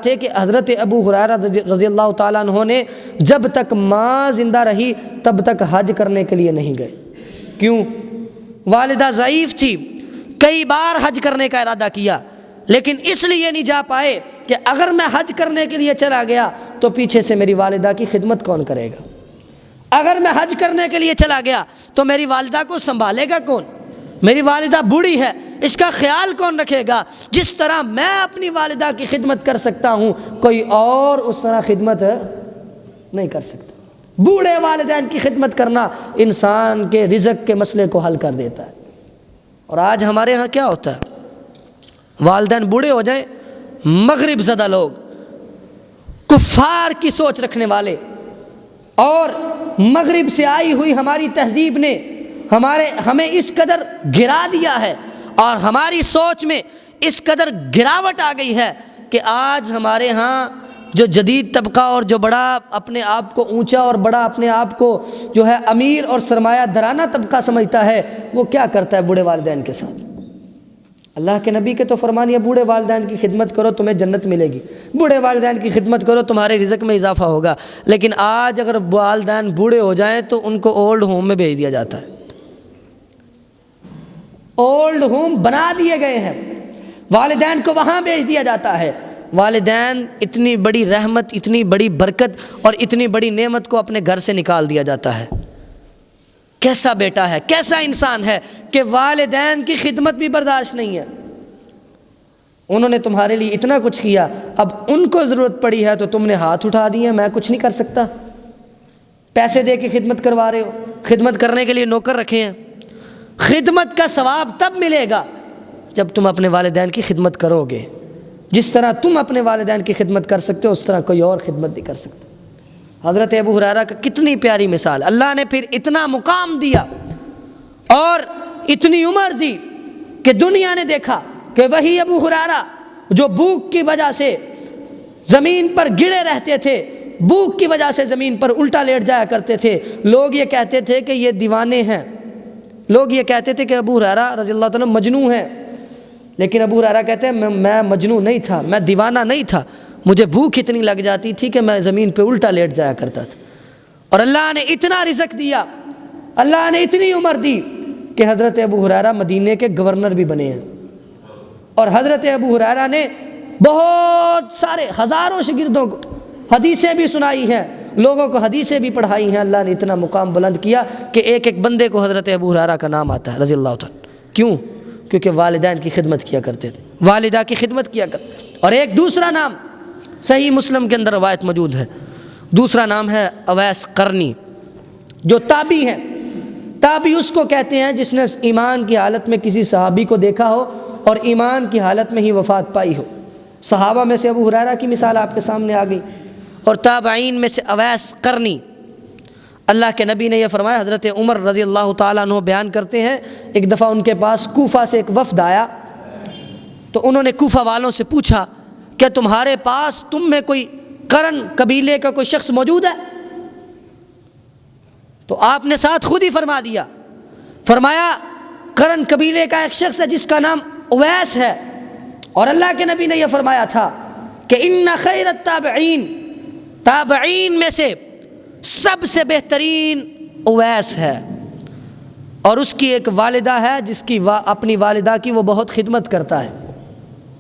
تھے کہ حضرت ابو ہریرہ رضی اللہ تعالیٰ عنہ نے جب تک ماں زندہ رہی تب تک حج کرنے کے لیے نہیں گئے۔ کیوں؟ والدہ ضعیف تھی، کئی بار حج کرنے کا ارادہ کیا، لیکن اس لیے نہیں جا پائے کہ اگر میں حج کرنے کے لیے چلا گیا تو پیچھے سے میری والدہ کی خدمت کون کرے گا؟ اگر میں حج کرنے کے لیے چلا گیا تو میری والدہ کو سنبھالے گا کون؟ میری والدہ بوڑھی ہے، اس کا خیال کون رکھے گا؟ جس طرح میں اپنی والدہ کی خدمت کر سکتا ہوں، کوئی اور اس طرح خدمت نہیں کر سکتا۔ بوڑھے والدین کی خدمت کرنا انسان کے رزق کے مسئلے کو حل کر دیتا ہے۔ اور آج ہمارے ہاں کیا ہوتا ہے؟ والدین بوڑھے ہو جائیں، مغرب زدہ لوگ، کفار کی سوچ رکھنے والے، اور مغرب سے آئی ہوئی ہماری تہذیب نے ہمیں اس قدر گرا دیا ہے اور ہماری سوچ میں اس قدر گراوٹ آ گئی ہے کہ آج ہمارے ہاں جو جدید طبقہ اور جو بڑا اپنے آپ کو اونچا اور بڑا اپنے آپ کو جو ہے امیر اور سرمایہ دارانہ طبقہ سمجھتا ہے، وہ کیا کرتا ہے بوڑھے والدین کے ساتھ؟ اللہ کے نبی کے تو فرمان یہ بوڑھے والدین کی خدمت کرو تمہیں جنت ملے گی، بوڑھے والدین کی خدمت کرو تمہارے رزق میں اضافہ ہوگا۔ لیکن آج اگر والدین بوڑھے ہو جائیں تو ان کو اولڈ ہوم میں بھیج دیا جاتا ہے، اولڈ ہوم بنا دیے گئے ہیں، والدین کو وہاں بھیج دیا جاتا ہے۔ والدین اتنی بڑی رحمت، اتنی بڑی برکت اور اتنی بڑی نعمت کو اپنے گھر سے نکال دیا جاتا ہے۔ کیسا بیٹا ہے، کیسا انسان ہے کہ والدین کی خدمت بھی برداشت نہیں ہے۔ انہوں نے تمہارے لیے اتنا کچھ کیا، اب ان کو ضرورت پڑی ہے تو تم نے ہاتھ اٹھا دیے، میں کچھ نہیں کر سکتا۔ پیسے دے کے خدمت کروا رہے ہو، خدمت کرنے کے لیے نوکر رکھے ہیں۔ خدمت کا ثواب تب ملے گا جب تم اپنے والدین کی خدمت کرو گے۔ جس طرح تم اپنے والدین کی خدمت کر سکتے ہو اس طرح کوئی اور خدمت نہیں کر سکتا۔ حضرت ابو ہریرہ کا کتنی پیاری مثال، اللہ نے پھر اتنا مقام دیا اور اتنی عمر دی کہ دنیا نے دیکھا کہ وہی ابو ہریرہ جو بھوک کی وجہ سے زمین پر گڑے رہتے تھے، بھوک کی وجہ سے زمین پر الٹا لیٹ جایا کرتے تھے، لوگ یہ کہتے تھے کہ یہ دیوانے ہیں، لوگ یہ کہتے تھے کہ ابو ہریرہ رضی اللہ تعالیٰ مجنون ہے، لیکن ابو ہریرہ کہتے ہیں میں مجنون نہیں تھا، میں دیوانہ نہیں تھا، مجھے بھوک اتنی لگ جاتی تھی کہ میں زمین پہ الٹا لیٹ جایا کرتا تھا۔ اور اللہ نے اتنا رزق دیا، اللہ نے اتنی عمر دی کہ حضرت ابو ہریرہ مدینے کے گورنر بھی بنے ہیں، اور حضرت ابو ہریرہ نے بہت سارے ہزاروں شاگردوں کو حدیثیں بھی سنائی ہیں، لوگوں کو حدیثیں بھی پڑھائی ہیں۔ اللہ نے اتنا مقام بلند کیا کہ ایک ایک بندے کو حضرت ابو ہریرہ کا نام آتا ہے رضی اللہ تعالیٰ۔ کیوں؟ کیونکہ والدین کی خدمت کیا کرتے تھے، والدہ کی خدمت کیا کرتے تھے۔ اور ایک دوسرا نام صحیح مسلم کے اندر روایت موجود ہے، دوسرا نام ہے اویس قرنی، جو تابعی ہیں۔ تابعی اس کو کہتے ہیں جس نے ایمان کی حالت میں کسی صحابی کو دیکھا ہو اور ایمان کی حالت میں ہی وفات پائی ہو۔ صحابہ میں سے ابو ہریرہ کی مثال آپ کے سامنے آ گئی، اور تابعین میں سے اویس قرنی۔ اللہ کے نبی نے یہ فرمایا، حضرت عمر رضی اللہ تعالیٰ عنہ بیان کرتے ہیں ایک دفعہ ان کے پاس کوفہ سے ایک وفد آیا، تو انہوں نے کوفہ والوں سے پوچھا کہ تمہارے پاس تم میں کوئی قرن قبیلے کا کوئی شخص موجود ہے؟ تو آپ نے ساتھ خود ہی فرما دیا، فرمایا قرن قبیلے کا ایک شخص ہے جس کا نام اویس ہے، اور اللہ کے نبی نے یہ فرمایا تھا کہ ان خیر التابعین، تابعین میں سے سب سے بہترین اویس ہے، اور اس کی ایک والدہ ہے جس کی اپنی والدہ کی وہ بہت خدمت کرتا ہے۔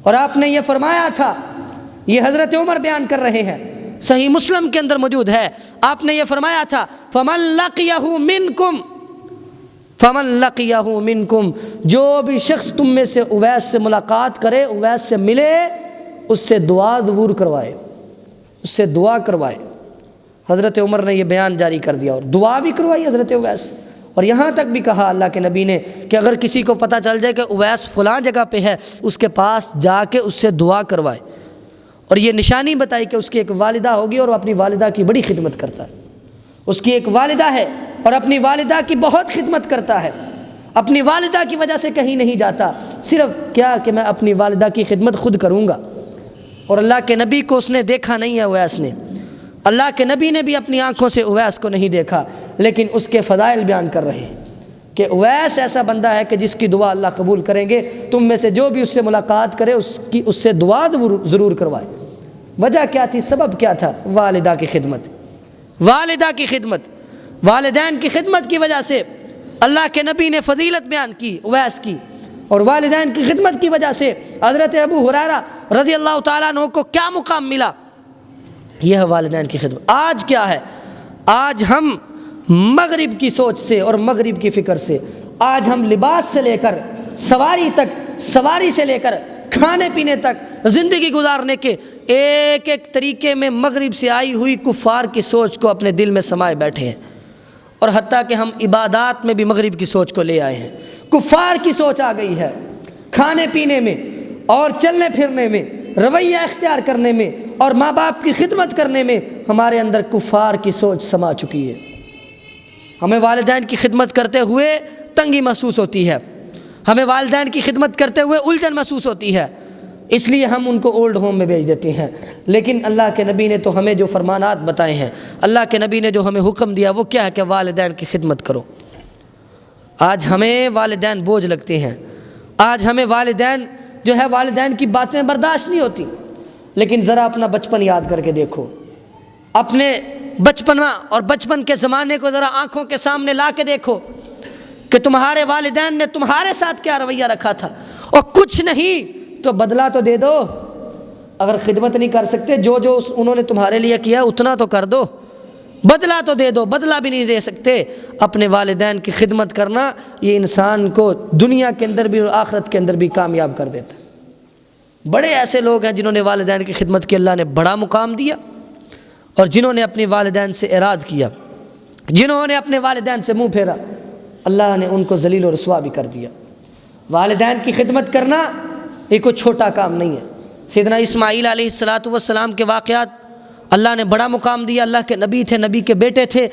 اور آپ نے یہ فرمایا تھا، یہ حضرت عمر بیان کر رہے ہیں، صحیح مسلم کے اندر موجود ہے، آپ نے یہ فرمایا تھا فَمَن لَقِيَهُ مِنْكُمْ فَمَن لَقِيَهُ مِنْكُمْ، جو بھی شخص تم میں سے اویس سے ملاقات کرے، اویس سے ملے، اس سے دعا ضرور کروائے، اس سے دعا کروائے۔ حضرت عمر نے یہ بیان جاری کر دیا اور دعا بھی کروائی حضرت اویس، اور یہاں تک بھی کہا اللہ کے نبی نے کہ اگر کسی کو پتہ چل جائے کہ اویس فلاں جگہ پہ ہے، اس کے پاس جا کے اس سے دعا کروائے، اور یہ نشانی بتائی کہ اس کی ایک والدہ ہوگی اور وہ اپنی والدہ کی بڑی خدمت کرتا ہے، اس کی ایک والدہ ہے اور اپنی والدہ کی بہت خدمت کرتا ہے، اپنی والدہ کی وجہ سے کہیں نہیں جاتا، صرف کیا کہ میں اپنی والدہ کی خدمت خود کروں گا۔ اور اللہ کے نبی کو اس نے دیکھا نہیں ہے اویس نے، اللہ کے نبی نے بھی اپنی آنکھوں سے اویس کو نہیں دیکھا، لیکن اس کے فضائل بیان کر رہے ہیں کہ اویس ایسا بندہ ہے کہ جس کی دعا اللہ قبول کریں گے، تم میں سے جو بھی اس سے ملاقات کرے اس سے دعا ضرور کروائے۔ وجہ کیا تھی؟ سبب کیا تھا؟ والدہ کی خدمت، والدہ کی خدمت، والدین کی خدمت کی وجہ سے اللہ کے نبی نے فضیلت بیان کی اویس کی، اور والدین کی خدمت کی وجہ سے حضرت ابو ہریرہ رضی اللہ تعالیٰ عنہ کو کیا مقام ملا؟ یہ ہے والدین کی خدمت۔ آج کیا ہے؟ آج ہم مغرب کی سوچ سے اور مغرب کی فکر سے، آج ہم لباس سے لے کر سواری تک، سواری سے لے کر کھانے پینے تک، زندگی گزارنے کے ایک ایک طریقے میں مغرب سے آئی ہوئی کفار کی سوچ کو اپنے دل میں سمائے بیٹھے ہیں، اور حتیٰ کہ ہم عبادات میں بھی مغرب کی سوچ کو لے آئے ہیں۔ کفار کی سوچ آ گئی ہے کھانے پینے میں اور چلنے پھرنے میں، رویہ اختیار کرنے میں اور ماں باپ کی خدمت کرنے میں ہمارے اندر کفار کی سوچ سما چکی ہے۔ ہمیں والدین کی خدمت کرتے ہوئے تنگی محسوس ہوتی ہے، ہمیں والدین کی خدمت کرتے ہوئے الجھن محسوس ہوتی ہے، اس لیے ہم ان کو اولڈ ہوم میں بھیج دیتے ہیں۔ لیکن اللہ کے نبی نے تو ہمیں جو فرمانات بتائے ہیں، اللہ کے نبی نے جو ہمیں حکم دیا وہ کیا ہے کہ والدین کی خدمت کرو۔ آج ہمیں والدین بوجھ لگتے ہیں، آج ہمیں والدین جو ہے والدین کی باتیں برداشت نہیں ہوتی، لیکن ذرا اپنا بچپن یاد کر کے دیکھو، اپنے بچپن اور بچپن کے زمانے کو ذرا آنکھوں کے سامنے لا کے دیکھو کہ تمہارے والدین نے تمہارے ساتھ کیا رویہ رکھا تھا، اور کچھ نہیں تو بدلہ تو دے دو۔ اگر خدمت نہیں کر سکتے، جو انہوں نے تمہارے لیے کیا اتنا تو کر دو، بدلہ تو دے دو۔ بدلہ بھی نہیں دے سکتے، اپنے والدین کی خدمت کرنا یہ انسان کو دنیا کے اندر بھی اور آخرت کے اندر بھی کامیاب کر دیتا ہے۔ بڑے ایسے لوگ ہیں جنہوں نے والدین کی خدمت کی، اللہ نے بڑا مقام دیا، اور جنہوں نے اپنی والدین سے اعراض کیا، جنہوں نے اپنے والدین سے منہ پھیرا، اللہ نے ان کو ذلیل و رسوا بھی کر دیا۔ والدین کی خدمت کرنا یہ کوئی چھوٹا کام نہیں ہے۔ سیدنا اسماعیل علیہ السلام کے واقعات، اللہ نے بڑا مقام دیا، اللہ کے نبی تھے، نبی کے بیٹے تھے،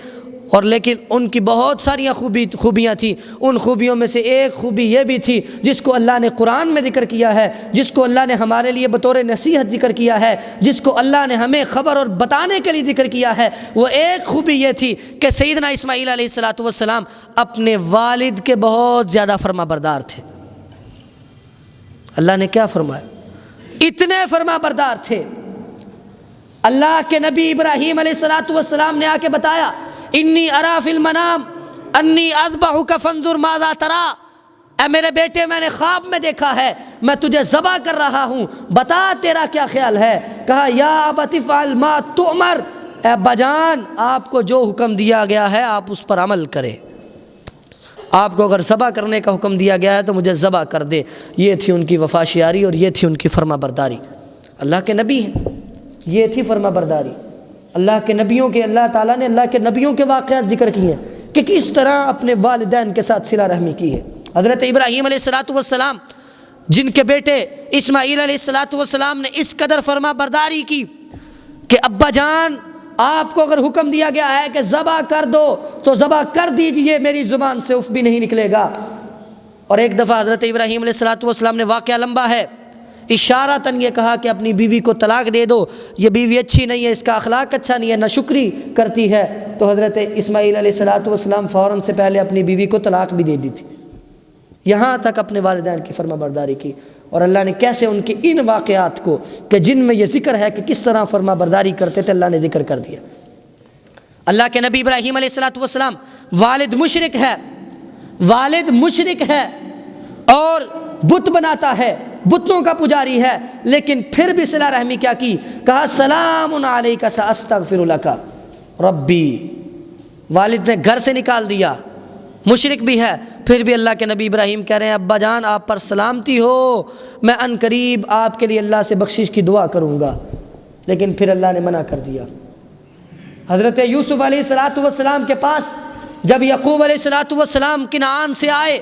اور لیکن ان کی بہت ساری خوبیاں تھیں۔ ان خوبیوں میں سے ایک خوبی یہ بھی تھی جس کو اللہ نے قرآن میں ذکر کیا ہے، جس کو اللہ نے ہمارے لیے بطور نصیحت ذکر کیا ہے، جس کو اللہ نے ہمیں خبر اور بتانے کے لیے ذکر کیا ہے۔ وہ ایک خوبی یہ تھی کہ سیدنا اسماعیل علیہ السلام اپنے والد کے بہت زیادہ فرما بردار تھے۔ اللہ نے کیا فرمایا؟ اتنے فرما بردار تھے، اللہ کے نبی ابراہیم علیہ السلام نے آ کے بتایا، انی ارا فی المنام انی اذبحک فانظر ماذا تری، اے میرے بیٹے میں نے خواب میں دیکھا ہے میں تجھے ذبح کر رہا ہوں، بتا تیرا کیا خیال ہے؟ کہا یا ابت افعل ما تؤمر، اے ابا جان آپ کو جو حکم دیا گیا ہے آپ اس پر عمل کریں، آپ کو اگر ذبح کرنے کا حکم دیا گیا ہے تو مجھے ذبح کر دے۔ یہ تھی ان کی وفاشیاری اور یہ تھی ان کی فرما برداری۔ اللہ کے نبی ہیں، یہ تھی فرما برداری۔ اللہ کے نبیوں کے، اللہ تعالیٰ نے اللہ کے نبیوں کے واقعات ذکر کیے ہیں کہ کس طرح اپنے والدین کے ساتھ صلہ رحمی کی ہے۔ حضرت ابراہیم علیہ السلام جن کے بیٹے اسماعیل علیہ السلام نے اس قدر فرما برداری کی کہ ابا جان آپ کو اگر حکم دیا گیا ہے کہ ذبح کر دو تو ذبح کر دیجئے، میری زبان سے اف بھی نہیں نکلے گا۔ اور ایک دفعہ حضرت ابراہیم علیہ السلام نے، واقعہ لمبا ہے، اشارتاً یہ کہا کہ اپنی بیوی کو طلاق دے دو، یہ بیوی اچھی نہیں ہے، اس کا اخلاق اچھا نہیں ہے، نہ شکری کرتی ہے۔ تو حضرت اسماعیل علیہ السلام فوراً سے پہلے اپنی بیوی کو طلاق بھی دے دی تھی، یہاں تک اپنے والدین کی فرما برداری کی۔ اور اللہ نے کیسے ان کے ان واقعات کو کہ جن میں یہ ذکر ہے کہ کس طرح فرما برداری کرتے تھے، اللہ نے ذکر کر دیا۔ اللہ کے نبی ابراہیم علیہ السلام والد مشرک ہے، والد مشرک ہے اور بت بناتا ہے، بتوں کا پجاری ہے، لیکن پھر بھی صلہ رحمی کیا کی؟ کہا سلام علیک ساستغفر لک ربی۔ والد نے گھر سے نکال دیا، مشرک بھی ہے، پھر بھی اللہ کے نبی ابراہیم کہہ رہے ہیں ابا جان آپ پر سلامتی ہو، میں ان قریب آپ کے لیے اللہ سے بخشش کی دعا کروں گا۔ لیکن پھر اللہ نے منع کر دیا، حضرت یوسف علیہ السلام کے پاس جب یعقوب علیہ السلام کنعان سے آئے،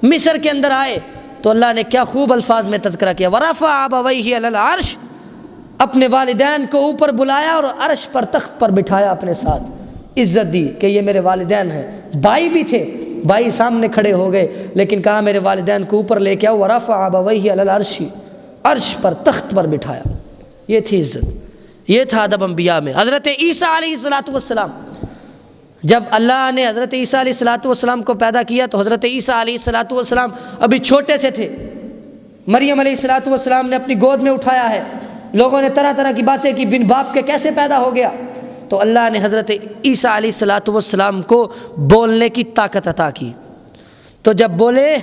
مصر کے اندر آئے، تو اللہ نے کیا خوب الفاظ میں تذکرہ کیا، وَرَفَعَ أَبَوَيْهِ عَلَى الْعَرْشِ، اپنے والدین کو اوپر بلایا اور عرش پر، تخت پر بٹھایا، اپنے ساتھ عزت دی کہ یہ میرے والدین ہیں۔ بھائی بھی تھے، بھائی سامنے کھڑے ہو گئے، لیکن کہا میرے والدین کو اوپر لے کے آؤ، وَرَفَعَ أَبَوَيْهِ عَلَى الْعَرْشِ، عرش پر، تخت پر بٹھایا۔ یہ تھی عزت، یہ تھا ادب انبیاء میں۔ حضرت عیسیٰ علیہ السلام، جب اللہ نے حضرت عیسیٰ علیہ السلام کو پیدا کیا تو حضرت عیسیٰ علیہ السلام ابھی چھوٹے سے تھے۔ مریم علیہ السلام نے اپنی گود میں اٹھایا ہے، لوگوں نے طرح طرح کی باتیں کی، بن باپ کے کیسے پیدا ہو گیا؟ تو اللہ نے حضرت عیسیٰ علیہ السلام کو بولنے کی طاقت عطا کی۔ تو جب بولے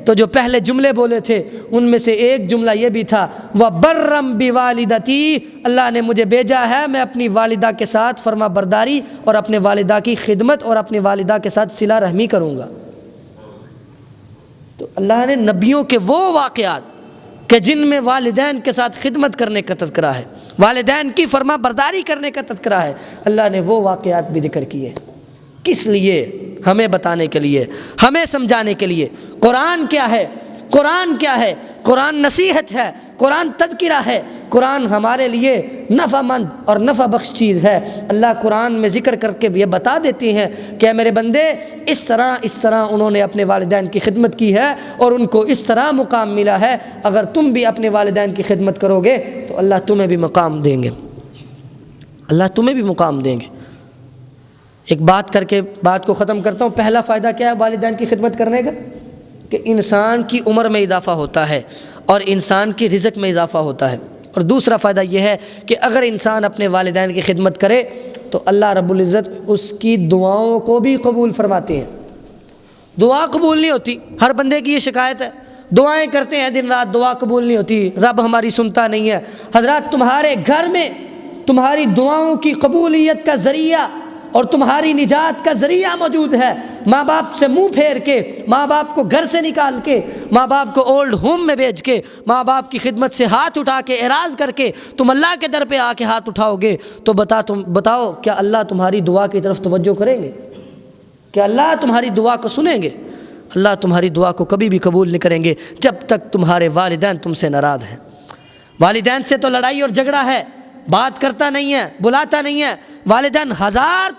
تو جو پہلے جملے بولے تھے ان میں سے ایک جملہ یہ بھی تھا، وَبَرًّا بِوَالِدَتِي، اللہ نے مجھے بھیجا ہے میں اپنی والدہ کے ساتھ فرما برداری اور اپنے والدہ کی خدمت اور اپنی والدہ کے ساتھ صلہ رحمی کروں گا۔ تو اللہ نے نبیوں کے وہ واقعات کہ جن میں والدین کے ساتھ خدمت کرنے کا تذکرہ ہے، والدین کی فرما برداری کرنے کا تذکرہ ہے، اللہ نے وہ واقعات بھی ذکر کیے۔ کس لیے؟ ہمیں بتانے کے لیے، ہمیں سمجھانے کے لیے۔ قرآن کیا ہے؟ قرآن کیا ہے؟ قرآن نصیحت ہے، قرآن تذکرہ ہے، قرآن ہمارے لیے نفع مند اور نفع بخش چیز ہے۔ اللہ قرآن میں ذکر کر کے یہ بتا دیتے ہیں کہ میرے بندے اس طرح انہوں نے اپنے والدین کی خدمت کی ہے اور ان کو اس طرح مقام ملا ہے، اگر تم بھی اپنے والدین کی خدمت کرو گے تو اللہ تمہیں بھی مقام دیں گے، اللہ تمہیں بھی مقام دیں گے۔ ایک بات کر کے بات کو ختم کرتا ہوں۔ پہلا فائدہ کیا ہے والدین کی خدمت کرنے کا؟ کہ انسان کی عمر میں اضافہ ہوتا ہے اور انسان کی رزق میں اضافہ ہوتا ہے۔ اور دوسرا فائدہ یہ ہے کہ اگر انسان اپنے والدین کی خدمت کرے تو اللہ رب العزت اس کی دعاؤں کو بھی قبول فرماتے ہیں۔ دعا قبول نہیں ہوتی، ہر بندے کی یہ شکایت ہے، دعائیں کرتے ہیں دن رات، دعا قبول نہیں ہوتی، رب ہماری سنتا نہیں ہے۔ حضرات تمہارے گھر میں تمہاری دعاؤں کی قبولیت کا ذریعہ اور تمہاری نجات کا ذریعہ موجود ہے۔ ماں باپ سے منہ پھیر کے، ماں باپ کو گھر سے نکال کے، ماں باپ کو اولڈ ہوم میں بھیج کے، ماں باپ کی خدمت سے ہاتھ اٹھا کے اعراض کر کے تم اللہ کے در پہ آ کے ہاتھ اٹھاؤ گے تو بتاؤ کیا اللہ تمہاری دعا کی طرف توجہ کریں گے؟ کیا اللہ تمہاری دعا کو سنیں گے؟ اللہ تمہاری دعا کو کبھی بھی قبول نہیں کریں گے جب تک تمہارے والدین تم سے ناراض ہیں۔ والدین سے تو لڑائی اور جھگڑا ہے، بات کرتا نہیں ہے، بلاتا نہیں ہے، والدین ہزار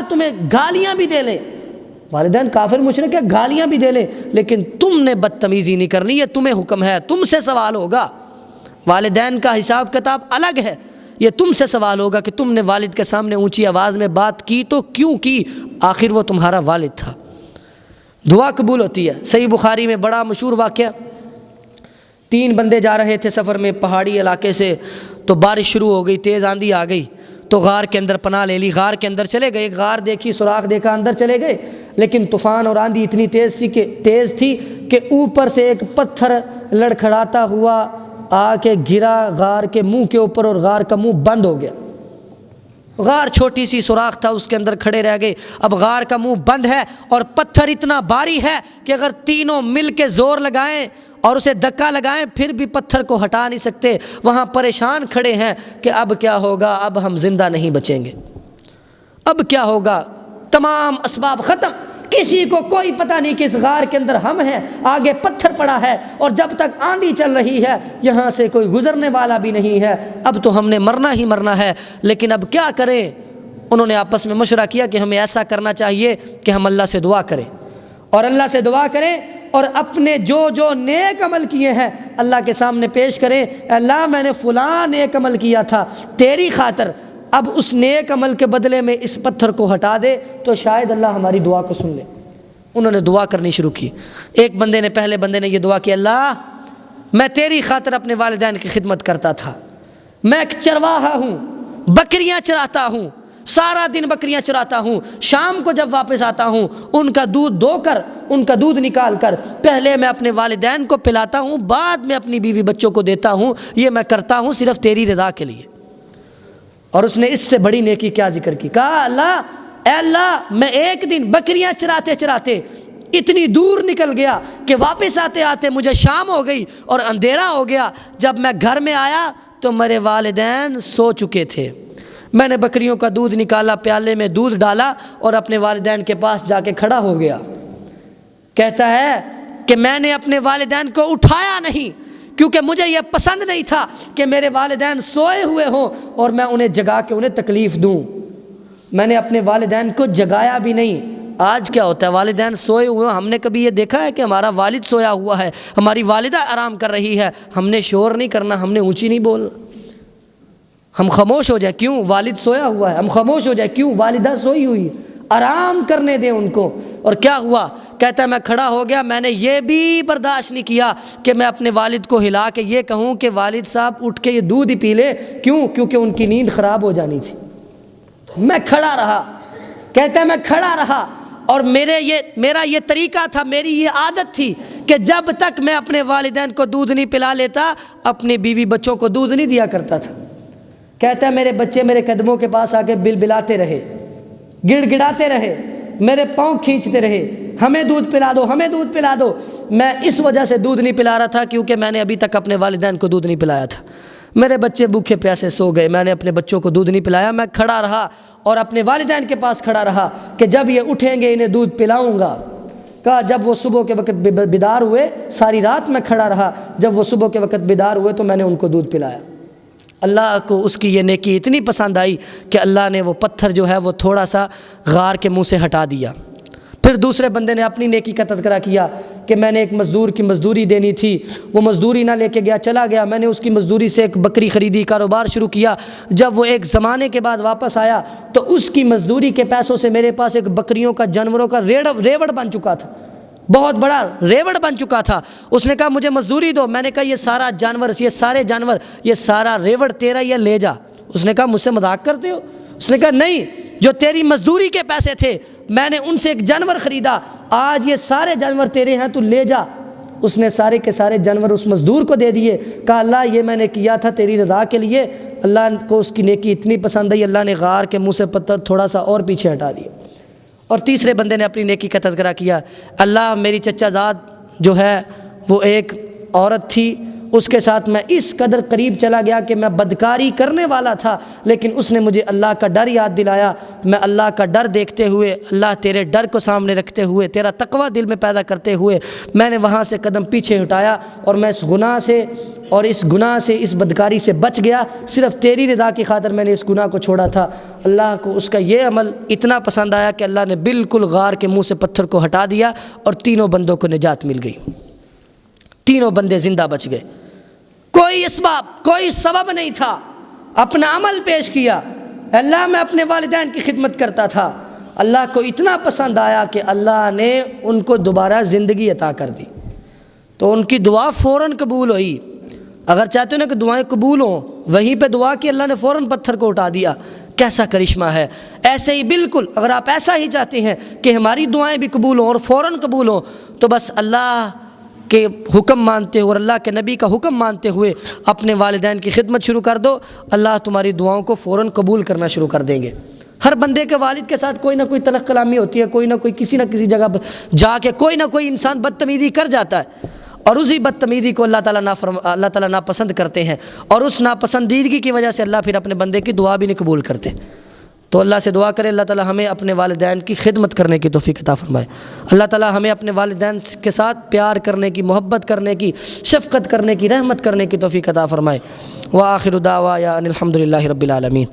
تمہیں گالیاں بھی دے لیں، والدین کافر مشرک ہے، گالیاں بھی دے لیں، لیکن تم نے بدتمیزی نہیں کرنی، یہ تمہیں حکم ہے، تم سے سوال ہوگا۔ والدین کا حساب کتاب الگ ہے، یہ تم سے سوال ہوگا کہ تم نے والد کے سامنے اونچی آواز میں بات کی تو کیوں کی؟ آخر وہ تمہارا والد تھا۔ دعا قبول ہوتی ہے۔ صحیح بخاری میں بڑا مشہور واقعہ، 3 بندے جا رہے تھے سفر میں پہاڑی علاقے سے، تو بارش شروع ہو گئی، تیز آندھی آ گئی، تو غار کے اندر پناہ لے لی، غار کے اندر چلے گئے، غار دیکھی، سوراخ دیکھا، اندر چلے گئے، لیکن طوفان اور آندھی اتنی تیز تھی کہ اوپر سے ایک پتھر لڑکھڑاتا ہوا آ کے گرا غار کے منہ کے اوپر اور غار کا منہ بند ہو گیا۔ غار چھوٹی سی سوراخ تھا، اس کے اندر کھڑے رہ گئے، اب غار کا منہ بند ہے اور پتھر اتنا بھاری ہے کہ اگر تینوں مل کے زور لگائیں اور اسے دھکا لگائیں پھر بھی پتھر کو ہٹا نہیں سکتے۔ وہاں پریشان کھڑے ہیں کہ اب کیا ہوگا، اب ہم زندہ نہیں بچیں گے، اب کیا ہوگا، تمام اسباب ختم، کسی کو کوئی پتہ نہیں کہ اس غار کے اندر ہم ہیں، آگے پتھر پڑا ہے اور جب تک آندھی چل رہی ہے یہاں سے کوئی گزرنے والا بھی نہیں ہے، اب تو ہم نے مرنا ہی مرنا ہے، لیکن اب کیا کریں؟ انہوں نے آپس میں مشورہ کیا کہ ہمیں ایسا کرنا چاہیے کہ ہم اللہ سے دعا کریں، اور اللہ سے دعا کریں اور اپنے جو نیک عمل کیے ہیں اللہ کے سامنے پیش کریں۔ اللہ میں نے فلاں نیک عمل کیا تھا تیری خاطر، اب اس نیک عمل کے بدلے میں اس پتھر کو ہٹا دے تو شاید اللہ ہماری دعا کو سن لے۔ انہوں نے دعا کرنی شروع کی۔ پہلے بندے نے یہ دعا کی، اللہ میں تیری خاطر اپنے والدین کی خدمت کرتا تھا، میں ایک چرواہا ہوں، بکریاں چراتا ہوں، سارا دن بکریاں چراتا ہوں، شام کو جب واپس آتا ہوں ان کا دودھ دو کر، ان کا دودھ نکال کر پہلے میں اپنے والدین کو پلاتا ہوں، بعد میں اپنی بیوی بچوں کو دیتا ہوں، یہ میں کرتا ہوں صرف تیری رضا کے لیے۔ اور اس نے اس سے بڑی نیکی کیا ذکر کی، کہا اے اللہ میں ایک دن بکریاں چراتے چراتے اتنی دور نکل گیا کہ واپس آتے آتے مجھے شام ہو گئی اور اندھیرا ہو گیا، جب میں گھر میں آیا تو میرے والدین سو چکے تھے، میں نے بکریوں کا دودھ نکالا، پیالے میں دودھ ڈالا اور اپنے والدین کے پاس جا کے کھڑا ہو گیا۔ کہتا ہے کہ میں نے اپنے والدین کو اٹھایا نہیں، کیونکہ مجھے یہ پسند نہیں تھا کہ میرے والدین سوئے ہوئے ہوں اور میں انہیں جگا کے انہیں تکلیف دوں۔ میں نے اپنے والدین کو جگایا بھی نہیں۔ آج کیا ہوتا ہے، والدین سوئے ہوئے ہم نے کبھی یہ دیکھا ہے کہ ہمارا والد سویا ہوا ہے، ہماری والدہ آرام کر رہی ہے، ہم نے شور نہیں کرنا، ہم نے اونچی نہیں بولنا، ہم خاموش ہو جائیں، کیوں؟ والد سویا ہوا ہے، ہم خاموش ہو جائیں، کیوں؟ والدہ سوئی ہوئی ہے، آرام کرنے دیں ان کو۔ اور کیا ہوا؟ کہتا ہے میں کھڑا ہو گیا، میں نے یہ بھی برداشت نہیں کیا کہ میں اپنے والد کو ہلا کے یہ کہوں کہ والد صاحب اٹھ کے یہ دودھ ہی پی لے، کیوں؟ کیونکہ ان کی نیند خراب ہو جانی تھی۔ میں کھڑا رہا، کہتا ہے میں کھڑا رہا، اور میرا یہ طریقہ تھا، میری یہ عادت تھی کہ جب تک میں اپنے والدین کو دودھ نہیں پلا لیتا، اپنے بیوی بچوں کو دودھ نہیں دیا کرتا تھا۔ کہتا ہے میرے بچے میرے قدموں کے پاس آ کے بلبلاتے رہے، گڑ گڑاتے رہے، میرے پاؤں کھینچتے رہے، ہمیں دودھ پلا دو، ہمیں دودھ پلا دو۔ میں اس وجہ سے دودھ نہیں پلا رہا تھا کیونکہ میں نے ابھی تک اپنے والدین کو دودھ نہیں پلایا تھا۔ میرے بچے بھوکے پیاسے سو گئے، میں نے اپنے بچوں کو دودھ نہیں پلایا۔ میں کھڑا رہا اور اپنے والدین کے پاس کھڑا رہا کہ جب یہ اٹھیں گے انہیں دودھ پلاؤں گا۔ کہا جب وہ صبح کے وقت بیدار ہوئے، ساری رات میں کھڑا رہا، جب وہ صبح کے وقت بیدار ہوئے تو میں نے ان کو دودھ پلایا۔ اللہ کو اس کی یہ نیکی اتنی پسند آئی کہ اللہ نے وہ پتھر جو ہے وہ تھوڑا سا غار کے منہ سے ہٹا دیا۔ پھر دوسرے بندے نے اپنی نیکی کا تذکرہ کیا کہ میں نے ایک مزدور کی مزدوری دینی تھی، وہ مزدوری نہ لے کے گیا، چلا گیا، میں نے اس کی مزدوری سے ایک بکری خریدی، کاروبار شروع کیا۔ جب وہ ایک زمانے کے بعد واپس آیا تو اس کی مزدوری کے پیسوں سے میرے پاس ایک بکریوں کا، جانوروں کا ریوڑ بن چکا تھا، بہت بڑا ریوڑ بن چکا تھا۔ اس نے کہا مجھے مزدوری دو۔ میں نے کہا یہ سارا جانور، یہ سارے جانور، یہ سارا ریوڑ تیرا، یہ لے جا۔ اس نے کہا مجھ سے مذاق کرتے ہو؟ اس نے کہا نہیں، جو تیری مزدوری کے پیسے تھے میں نے ان سے ایک جانور خریدا، آج یہ سارے جانور تیرے ہیں، تو لے جا۔ اس نے سارے کے سارے جانور اس مزدور کو دے دیے۔ کہا اللہ یہ میں نے کیا تھا تیری رضا کے لیے۔ اللہ کو اس کی نیکی اتنی پسند آئی، اللہ نے غار کے منہ سے پتھر تھوڑا سا اور پیچھے ہٹا دیا۔ اور تیسرے بندے نے اپنی نیکی کا تذکرہ کیا، اللہ میری چچا زاد جو ہے وہ ایک عورت تھی، اس کے ساتھ میں اس قدر قریب چلا گیا کہ میں بدکاری کرنے والا تھا، لیکن اس نے مجھے اللہ کا ڈر یاد دلایا۔ میں اللہ کا ڈر دیکھتے ہوئے، اللہ تیرے ڈر کو سامنے رکھتے ہوئے، تیرا تقوی دل میں پیدا کرتے ہوئے میں نے وہاں سے قدم پیچھے ہٹایا اور میں اس گناہ سے اور اس گناہ سے، اس بدکاری سے بچ گیا۔ صرف تیری رضا کی خاطر میں نے اس گناہ کو چھوڑا تھا۔ اللہ کو اس کا یہ عمل اتنا پسند آیا کہ اللہ نے بالکل غار کے منہ سے پتھر کو ہٹا دیا اور تینوں بندوں کو نجات مل گئی، تینوں بندے زندہ بچ گئے۔ کوئی اسباب، کوئی سبب نہیں تھا، اپنا عمل پیش کیا۔ اللہ میں اپنے والدین کی خدمت کرتا تھا، اللہ کو اتنا پسند آیا کہ اللہ نے ان کو دوبارہ زندگی عطا کر دی، تو ان کی دعا فوراً قبول ہوئی۔ اگر چاہتے ہو نا کہ دعائیں قبول ہوں، وہیں پہ دعا کی، اللہ نے فوراً پتھر کو اٹھا دیا۔ کیسا کرشمہ ہے! ایسے ہی بالکل اگر آپ ایسا ہی چاہتے ہیں کہ ہماری دعائیں بھی قبول ہوں اور فوراً قبول ہوں، تو بس اللہ کے حکم مانتے ہوئے اور اللہ کے نبی کا حکم مانتے ہوئے اپنے والدین کی خدمت شروع کر دو، اللہ تمہاری دعاؤں کو فوراً قبول کرنا شروع کر دیں گے۔ ہر بندے کے والد کے ساتھ کوئی نہ کوئی تلخ کلامی ہوتی ہے، کوئی نہ کوئی کسی نہ کسی جگہ جا کے کوئی نہ کوئی انسان بدتمیزی کر جاتا ہے، اور اسی بدتمیزی کو اللہ تعالیٰ ناپسند کرتے ہیں، اور اس ناپسندیدگی کی وجہ سے اللہ پھر اپنے بندے کی دعا بھی نہیں قبول کرتے۔ تو اللہ سے دعا کرے اللہ تعالیٰ ہمیں اپنے والدین کی خدمت کرنے کی توفیق عطا فرمائے، اللہ تعالیٰ ہمیں اپنے والدین کے ساتھ پیار کرنے کی، محبت کرنے کی، شفقت کرنے کی، رحمت کرنے کی توفیق عطا فرمائے۔ وآخر دعوانا ان الحمد للہ رب العالمین۔